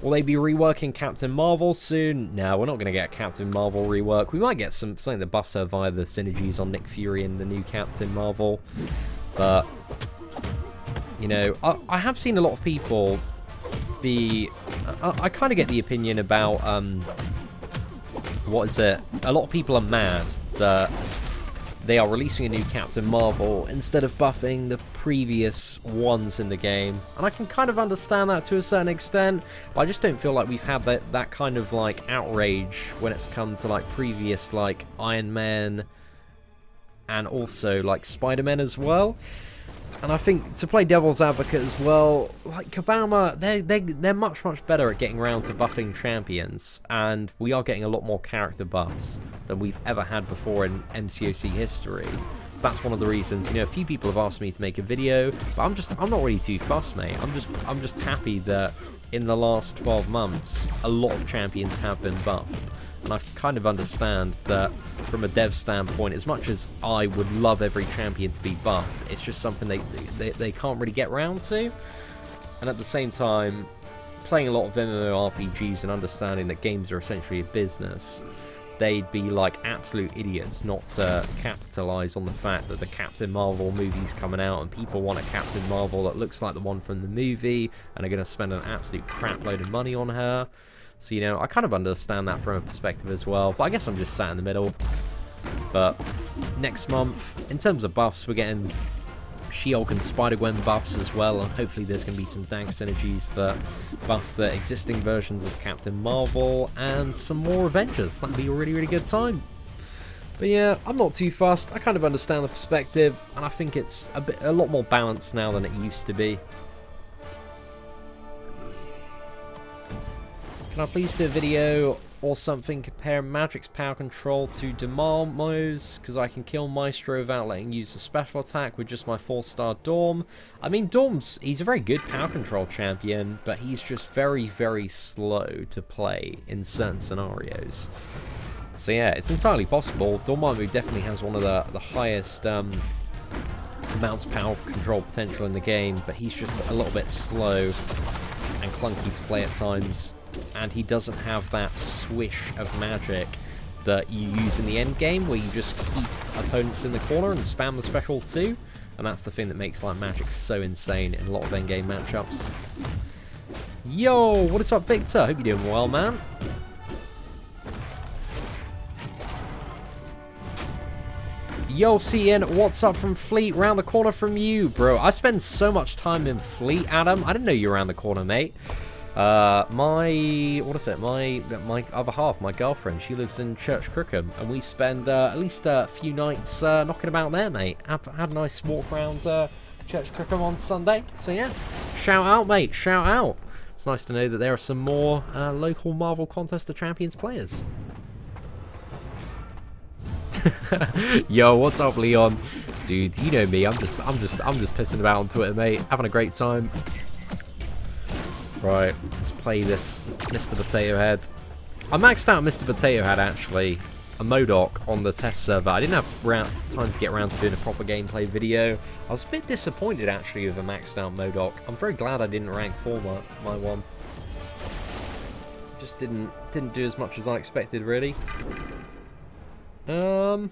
Will they be reworking Captain Marvel soon? No, we're not going to get Captain Marvel rework. We might get something that buffs her via the synergies on Nick Fury and the new Captain Marvel. But, you know, I have seen a lot of people be... I kind of get the opinion about... what is it? A lot of people are mad that they are releasing a new Captain Marvel instead of buffing the previous ones in the game. And I can kind of understand that to a certain extent, but I just don't feel like we've had that kind of like outrage when it's come to like previous like Iron Man and also like Spider-Man as well. And I think to play devil's advocate as well, like Kabama, they're much better at getting around to buffing champions, and we are getting a lot more character buffs than we've ever had before in MCOC history. So that's one of the reasons. You know, a few people have asked me to make a video, but I'm not really too fussed, mate. I'm just happy that in the last 12 months, a lot of champions have been buffed. And I kind of understand that from a dev standpoint, as much as I would love every champion to be buffed, it's just something they can't really get round to. And at the same time, playing a lot of MMORPGs and understanding that games are essentially a business, they'd be like absolute idiots not to capitalize on the fact that the Captain Marvel movie's coming out and people want a Captain Marvel that looks like the one from the movie and are going to spend an absolute crap load of money on her. So, you know, I kind of understand that from a perspective as well, but I guess I'm just sat in the middle. But next month, in terms of buffs, we're getting She-Hulk and Spider-Gwen buffs as well, and hopefully there's going to be some dank synergies that buff the existing versions of Captain Marvel, and some more Avengers. That'd be a really, really good time. But yeah, I'm not too fussed. I kind of understand the perspective, and I think it's a lot more balanced now than it used to be. Can I please do a video or something comparing Magic's power control to Dormammu's, because I can kill Maestro without letting use a special attack with just my 4-star Dorm. I mean, he's a very good power control champion, but he's just very, very slow to play in certain scenarios. So yeah, it's entirely possible. Dormammu definitely has one of the highest amounts of power control potential in the game, but he's just a little bit slow and clunky to play at times. And he doesn't have that swish of magic that you use in the end game, where you just keep opponents in the corner and spam the special 2. And that's the thing that makes like Magic so insane in a lot of end game matchups. Yo, what is up, Victor? Hope you're doing well, man. Yo, Seatin, what's up from Fleet? Round the corner from you, bro. I spend so much time in Fleet, Adam. I didn't know you were around the corner, mate. My other half, my girlfriend, she lives in Church Crookham, and we spend at least a few nights knocking about there, mate. Had a nice walk around Church Crookham on Sunday. So yeah, shout out, mate. Shout out. It's nice to know that there are some more local Marvel Contest of Champions players. Yo, what's up, Leon? Dude, you know me. I'm just pissing about on Twitter, mate. Having a great time. Right, let's play this Mr. Potato Head. I maxed out Mr. Potato Head, actually, a MODOK on the test server. I didn't have time to get around to doing a proper gameplay video. I was a bit disappointed, actually, with a maxed out MODOK. I'm very glad I didn't rank 4 my one. Just didn't do as much as I expected, really. Let's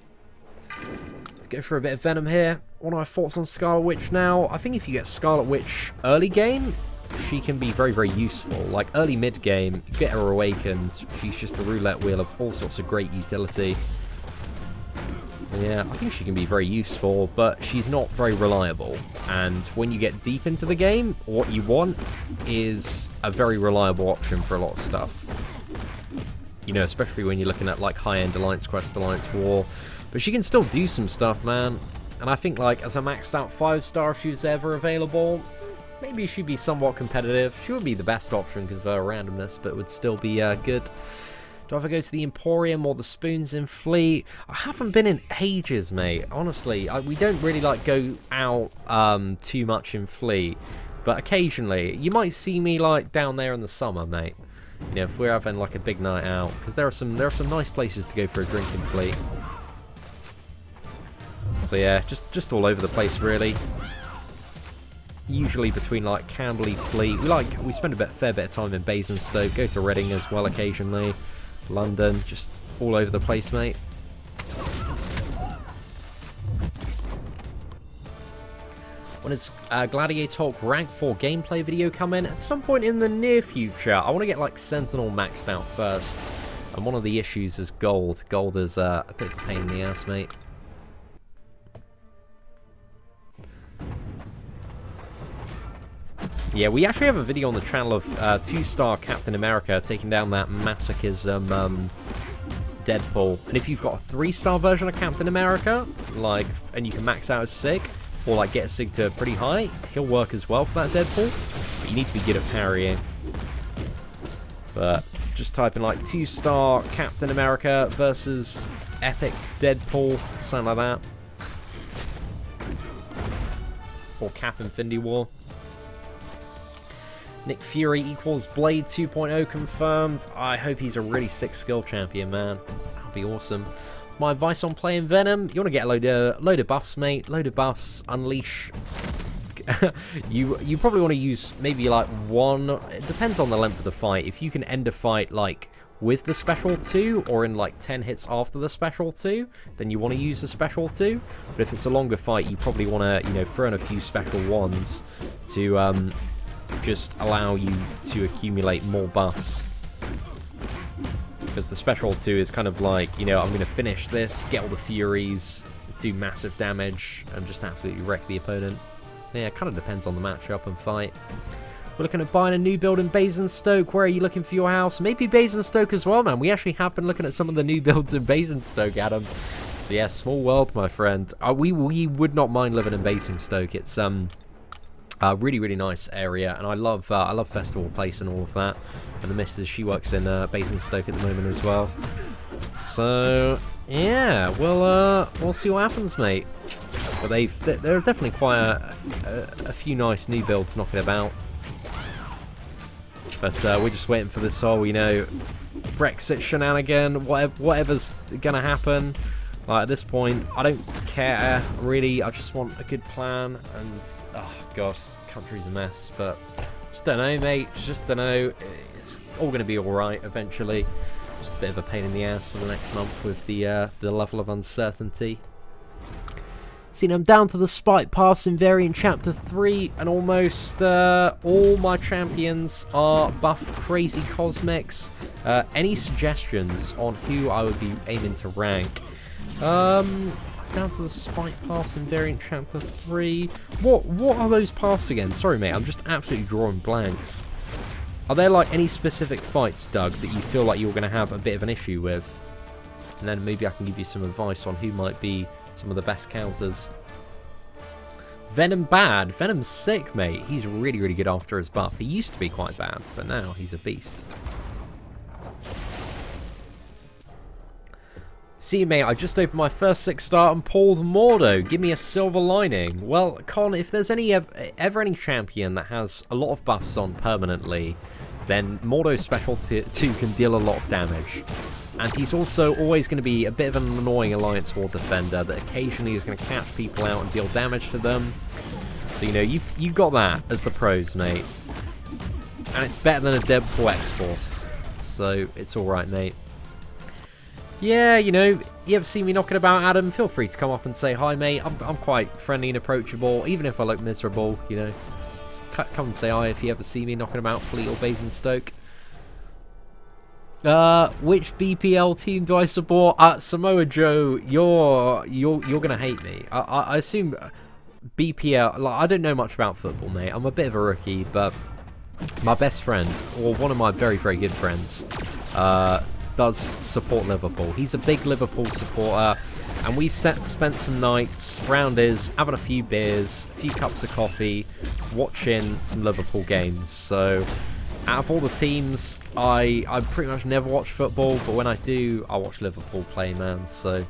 go for a bit of Venom here. What are my thoughts on Scarlet Witch now? I think if you get Scarlet Witch early game, she can be very, very useful. Like early mid game, you get her awakened. She's just a roulette wheel of all sorts of great utility. So yeah, I think she can be very useful, but she's not very reliable. And when you get deep into the game, what you want is a very reliable option for a lot of stuff. You know, especially when you're looking at like high-end Alliance Quest, Alliance War. But she can still do some stuff, man. And I think like as a maxed out 5-star, if she was ever available, maybe she'd be somewhat competitive. She would be the best option because of her randomness, but would still be good. Do I ever go to the Emporium or the Spoons in Fleet? I haven't been in ages, mate. Honestly, we don't really like go out too much in Fleet. But occasionally, you might see me like down there in the summer, mate. You know, if we're having like a big night out, because there are some nice places to go for a drink in Fleet. So yeah, just all over the place really. Usually between like Camberley, Fleet. We spend a fair bit of time in Basingstoke. Go to Reading as well occasionally. London, just all over the place, mate. When it's Gladiator Talk Rank 4 gameplay video coming at some point in the near future. I want to get like Sentinel maxed out first. And one of the issues is gold. Gold is a bit of a pain in the ass, mate. Yeah, we actually have a video on the channel of 2-star Captain America taking down that masochism Deadpool. And if you've got a 3-star version of Captain America, like, and you can max out as Sig, or like get a Sig to pretty high, he'll work as well for that Deadpool. But you need to be good at parrying. But just type in like 2-star Captain America versus Epic Deadpool, something like that. Or Cap Infinity War. Nick Fury equals Blade 2.0 confirmed. I hope he's a really sick skill champion, man. That'll be awesome. My advice on playing Venom, you want to get a load of buffs, mate. Load of buffs, unleash. you probably want to use maybe like one. It depends on the length of the fight. If you can end a fight like with the special 2 or in like 10 hits after the special 2, then you want to use the special 2. But if it's a longer fight, you probably want to, you know, throw in a few special 1s to just allow you to accumulate more buffs. Because the special 2 is kind of like, you know, I'm going to finish this, get all the Furies, do massive damage, and just absolutely wreck the opponent. Yeah, it kind of depends on the matchup and fight. We're looking at buying a new build in Basingstoke. Where are you looking for your house? Maybe Basingstoke as well, man. We actually have been looking at some of the new builds in Basingstoke, Adam. So yeah, small world, my friend. We would not mind living in Basingstoke. It's a really, really nice area, and I love Festival Place and all of that. And the missus, she works in Basingstoke at the moment as well. So yeah, we'll see what happens, mate. But there are definitely quite a few nice new builds knocking about. But we're just waiting for this whole, you know, Brexit shenanigan, whatever's gonna happen. Like, at this point, I don't care, really. I just want a good plan, and, oh, gosh, the country's a mess, but just don't know, mate. Just don't know. It's all going to be alright eventually. Just a bit of a pain in the ass for the next month with the level of uncertainty. See, I'm down to the spike paths in Variant Chapter 3, and almost all my champions are buff crazy cosmics. Any suggestions on who I would be aiming to rank? Down to the spike paths in Variant Chapter 3. What are those paths again? Sorry, mate, I'm just absolutely drawing blanks. Are there, like, any specific fights, Doug, that you feel like you're going to have a bit of an issue with? And then maybe I can give you some advice on who might be some of the best counters. Venom bad. Venom's sick, mate. He's really, really good after his buff. He used to be quite bad, but now he's a beast. See, mate, I just opened my first 6-star and pulled Mordo. Give me a silver lining. Well, Con, if there's ever any champion that has a lot of buffs on permanently, then Mordo's special 2 can deal a lot of damage. And he's also always going to be a bit of an annoying Alliance War defender that occasionally is going to catch people out and deal damage to them. So, you know, you've got that as the pros, mate. And it's better than a Deadpool X-Force. So, it's alright, mate. Yeah, you know, you ever see me knocking about, Adam? Feel free to come up and say hi, mate. I'm quite friendly and approachable, even if I look miserable, you know. Just come and say hi if you ever see me knocking about Fleet or Basingstoke. Which BPL team do I support? Samoa Joe, you're gonna hate me. I assume BPL. Like, I don't know much about football, mate. I'm a bit of a rookie, but my best friend, or one of my very, very good friends, does support Liverpool. He's a big Liverpool supporter, and we've spent some nights round having a few beers, a few cups of coffee, watching some Liverpool games. So, out of all the teams, I pretty much never watch football, but when I do, I watch Liverpool play, man. So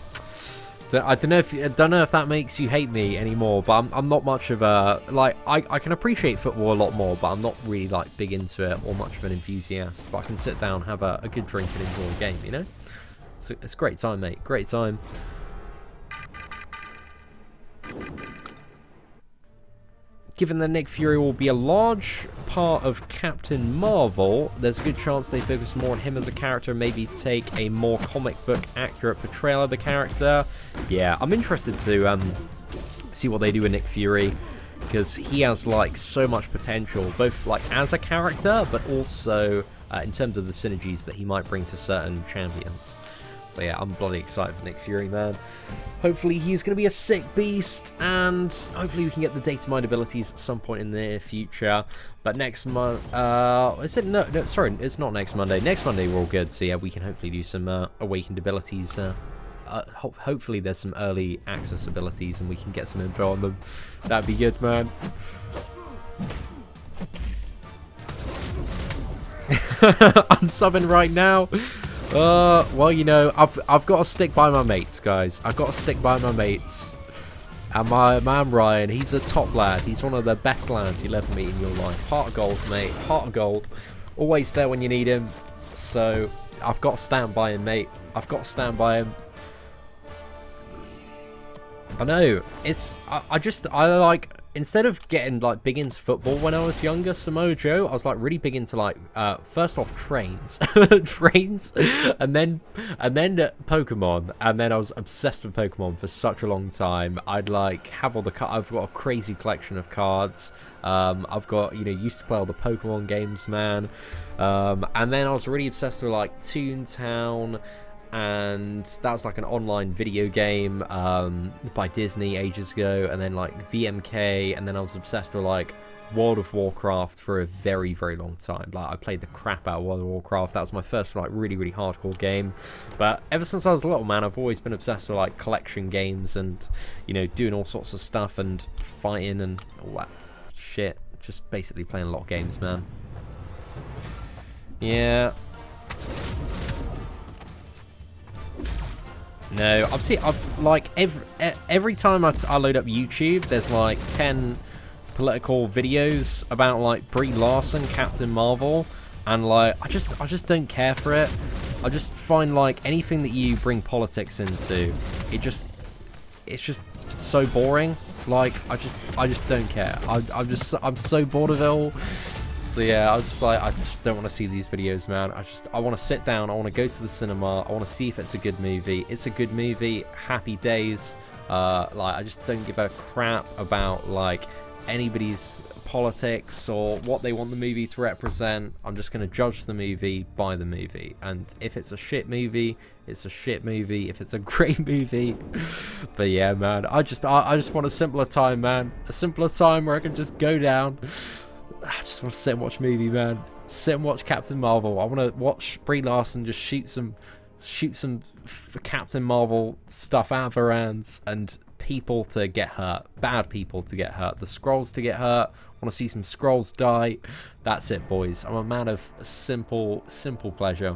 I don't know if that makes you hate me anymore, but I'm not much of a, like, I can appreciate football a lot more, but I'm not really, like, big into it or much of an enthusiast. But I can sit down, have a good drink and enjoy a game, you know? So it's a great time, mate. Great time. Given that Nick Fury will be a large part of Captain Marvel, there's a good chance they focus more on him as a character and maybe take a more comic book accurate portrayal of the character. Yeah, I'm interested to see what they do with Nick Fury, because he has, like, so much potential, both, like, as a character, but also in terms of the synergies that he might bring to certain champions. So yeah, I'm bloody excited for Nick Fury, man. Hopefully he's going to be a sick beast, and hopefully we can get the data mine abilities at some point in the near future. But next month, is it? No, sorry, it's not next Monday. Next Monday we're all good, so yeah, we can hopefully do some awakened abilities. Hopefully there's some early access abilities and we can get some info on them. That'd be good, man. I'm subbing right now. Well, you know, I've got to stick by my mates, guys. I've got to stick by my mates. And my man Ryan, he's a top lad. He's one of the best lads you'll ever meet in your life. Heart of gold, mate. Heart of gold. Always there when you need him. So, I've got to stand by him, mate. I've got to stand by him. I know. I like, instead of getting, like, big into football when I was younger, Samoa Joe, I was, like, really big into, like, first off, trains. Trains, and then Pokemon, and then I was obsessed with Pokemon for such a long time. I'd, like, have all the I've got a crazy collection of cards. I've got, you know, used to play all the Pokemon games, man. And then I was really obsessed with, like, Toontown, and that was like an online video game by Disney ages ago, and then like VMK, and then I was obsessed with like World of Warcraft for a very, very long time. Like, I played the crap out of World of Warcraft. That was my first like really, really hardcore game. But ever since I was little, man, I've always been obsessed with like collection games and, you know, doing all sorts of stuff and fighting and all that shit. Just basically playing a lot of games, man. Yeah. No, I've like every time I load up YouTube, there's like 10 political videos about like Brie Larson, Captain Marvel, and like I just don't care for it. I just find like anything that you bring politics into, it's just so boring. Like I just don't care. I'm so bored of it all. So yeah, I just don't want to see these videos, man. I want to sit down. I want to go to the cinema. I want to see if it's a good movie. It's a good movie. Happy days. Like, I just don't give a crap about like anybody's politics or what they want the movie to represent. I'm just going to judge the movie by the movie, and if it's a shit movie, it's a shit movie. If it's a great movie, but yeah, man, I just want a simpler time, man. A simpler time where I can just go down. I just want to sit and watch a movie, man. Sit and watch Captain Marvel. I want to watch Brie Larson just shoot some Captain Marvel stuff out of her hands, and people to get hurt, bad people to get hurt, the Skrulls to get hurt. I want to see some Skrulls die. That's it, boys. I'm a man of simple pleasure.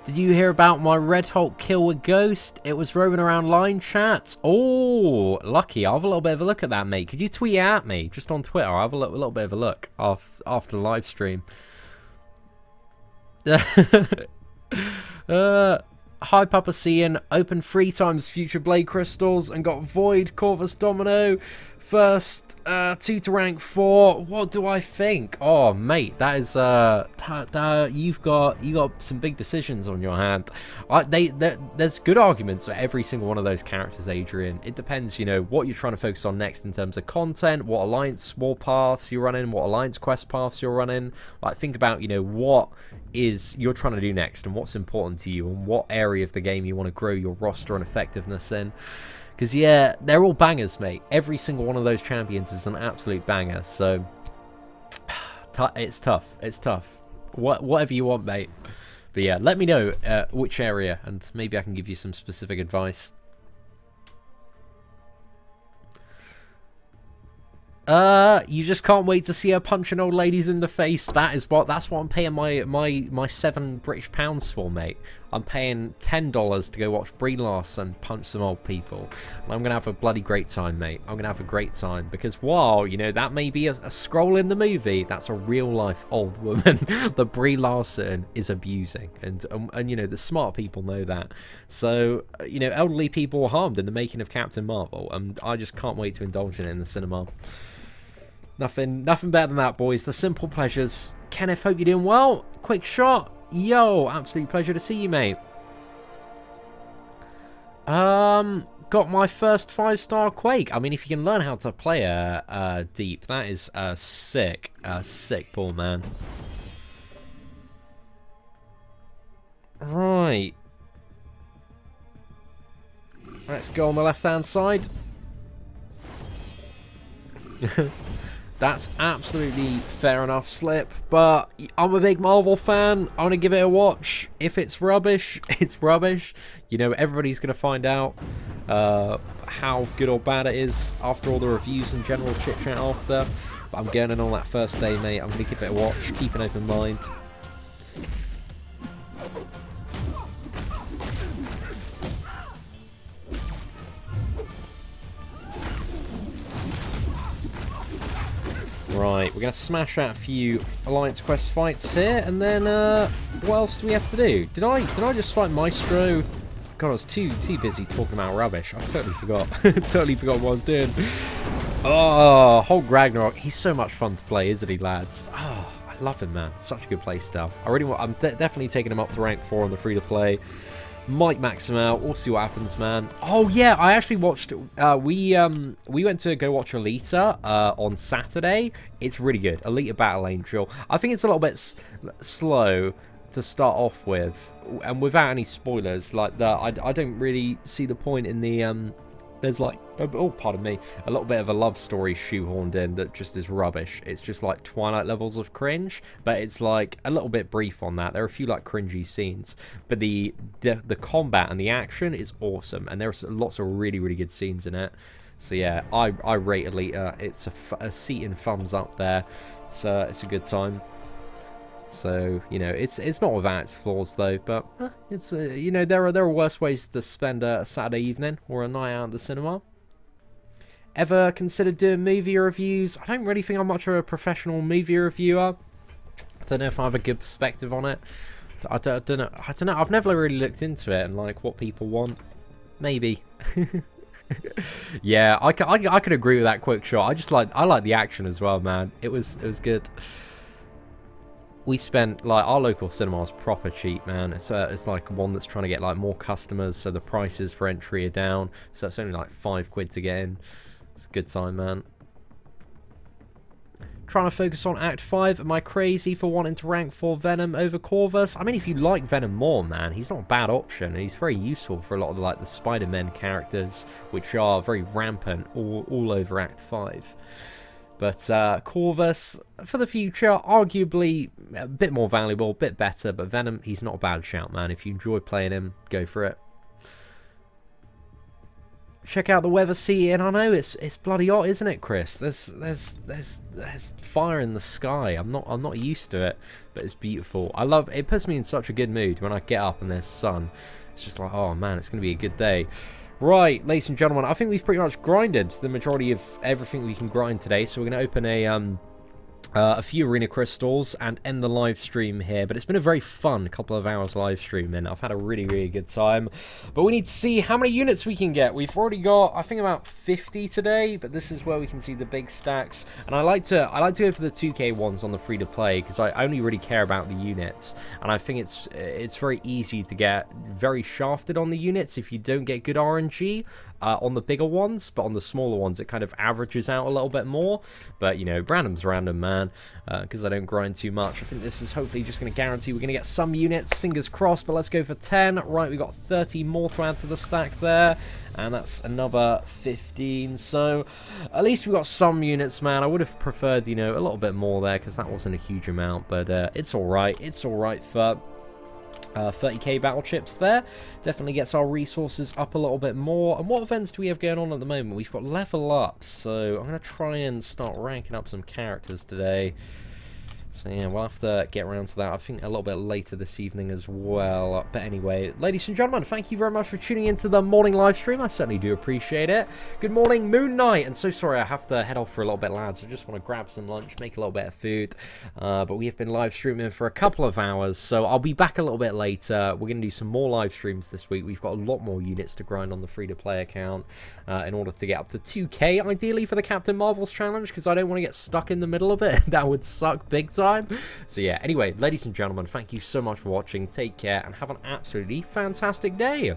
Did you hear about my Red Hulk kill with Ghost? It was roaming around line chat. Oh, lucky. I'll have a little bit of a look at that, mate. Could you tweet it at me just on Twitter? I'll have a little bit of a look after the live stream. Hi, Papa Seatin. Opened 3 times Future Blade Crystals and got Void, Corvus Domino. First 2 to rank 4. What do I think? Oh, mate, that is you've got some big decisions on your hand. There's good arguments for every single one of those characters, Adrian. It depends, you know, what you're trying to focus on next in terms of content, what alliance war paths you're running, what alliance quest paths you're running. Like, think about, you know, what is you're trying to do next and what's important to you and what area of the game you want to grow your roster and effectiveness in. Because, yeah, they're all bangers, mate. Every single one of those champions is an absolute banger. So, it's tough. It's tough. Whatever you want, mate. But, yeah, let me know which area, and maybe I can give you some specific advice. You just can't wait to see her punching old ladies in the face. That's what I'm paying my £7 British for, mate. I'm paying $10 to go watch Brie Larson punch some old people. And I'm gonna have a bloody great time, mate. I'm gonna have a great time, because while, you know, that may be a scroll in the movie, that's a real life old woman that Brie Larson is abusing, and you know, the smart people know that. So, you know, elderly people were harmed in the making of Captain Marvel, and I just can't wait to indulge in it in the cinema. Nothing better than that, boys. The simple pleasures. Kenneth, hope you're doing well. Quick shot. Yo, absolute pleasure to see you, mate. Got my first 5-star Quake. I mean, if you can learn how to play a deep, that is sick. Sick ball, man. Right. Let's go on the left-hand side. That's absolutely fair enough, Slip, but I'm a big Marvel fan. I want to give it a watch. If it's rubbish, it's rubbish. You know, everybody's going to find out how good or bad it is after all the reviews and general chit-chat after. But I'm going in on that first day, mate. I'm going to give it a watch, keep an open mind. Right, we're going to smash out a few Alliance Quest fights here, and then, what else do we have to do? Did I just fight Maestro? God, I was too busy talking about rubbish. I totally forgot. Totally forgot what I was doing. Oh, Hulk Ragnarok. He's so much fun to play, isn't he, lads? Oh, I love him, man. Such a good play style. I'm definitely taking him up to rank 4 on the free-to-play. Might max him out. We'll see what happens, man. Oh yeah, I actually watched. We went to go watch Alita on Saturday. It's really good. Alita Battle Angel. I think it's a little bit slow to start off with, and without any spoilers, like that. I don't really see the point in the There's like, oh pardon me, a little bit of a love story shoehorned in that just is rubbish. It's just like Twilight levels of cringe, but it's like a little bit brief on that. There are a few like cringy scenes, but the combat and the action is awesome, and there's lots of really good scenes in it. So yeah, I rate Alita. It's a Seatin thumbs up there. So it's a good time. So, you know, it's not without its flaws though, but it's you know, there are worse ways to spend a Saturday evening or a night out at the cinema. Ever considered doing movie reviews? I don't really think I'm much of a professional movie reviewer. I don't know if I have a good perspective on it. I don't know. I've never really looked into it and like what people want. Maybe. Yeah, I can agree with that quick shot. I like the action as well, man. It was good. We spent, like, our local cinema is proper cheap, man. It's like one that's trying to get like more customers, so the prices for entry are down. So it's only like £5 to get in. It's a good time, man. Trying to focus on Act 5. Am I crazy for wanting to rank for Venom over Corvus? I mean, if you like Venom more, man, he's not a bad option. And he's very useful for a lot of like the Spider-Man characters, which are very rampant all over Act 5. But Corvus, for the future, arguably a bit more valuable, a bit better. But Venom, he's not a bad shout, man. If you enjoy playing him, go for it. Check out the weather, Seatin. I know it's bloody hot, isn't it, Chris? There's fire in the sky. I'm not used to it, but it's beautiful. I love it. Puts me in such a good mood when I get up and there's sun. It's just like, oh man, it's gonna be a good day. Right, ladies and gentlemen, I think we've pretty much grinded the majority of everything we can grind today. So we're gonna open a few arena crystals and end the live stream here. But it's been a very fun couple of hours live streaming. I've had a really good time, but we need to see how many units we can get. We've already got, I think, about 50 today, but this is where we can see the big stacks. And I like to go for the 2k ones on the free to play because I only really care about the units, and I think it's very easy to get very shafted on the units if you don't get good RNG on the bigger ones. But on the smaller ones it kind of averages out a little bit more. But you know, random's random, man, because I don't grind too much. I think this is hopefully just going to guarantee we're going to get some units, fingers crossed. But let's go for 10. Right, we got 30 more to add to the stack there, and that's another 15. So at least we got some units, man. I would have preferred, you know, a little bit more there because that wasn't a huge amount, but it's all right. It's all right for 30k battle chips there. Definitely gets our resources up a little bit more. And what events do we have going on at the moment? We've got level up, so I'm going to try and start ranking up some characters today. So yeah, we'll have to get around to that, I think, a little bit later this evening as well. But anyway, ladies and gentlemen, thank you very much for tuning into the morning live stream. I certainly do appreciate it. Good morning, Moon Knight. And so sorry I have to head off for a little bit, lads. I just want to grab some lunch, make a little bit of food. But we have been live streaming for a couple of hours, so I'll be back a little bit later. We're going to do some more live streams this week. We've got a lot more units to grind on the free-to-play account in order to get up to 2k, ideally, for the Captain Marvel's challenge, because I don't want to get stuck in the middle of it. That would suck big time. So yeah, anyway, ladies and gentlemen, thank you so much for watching. Take care and have an absolutely fantastic day.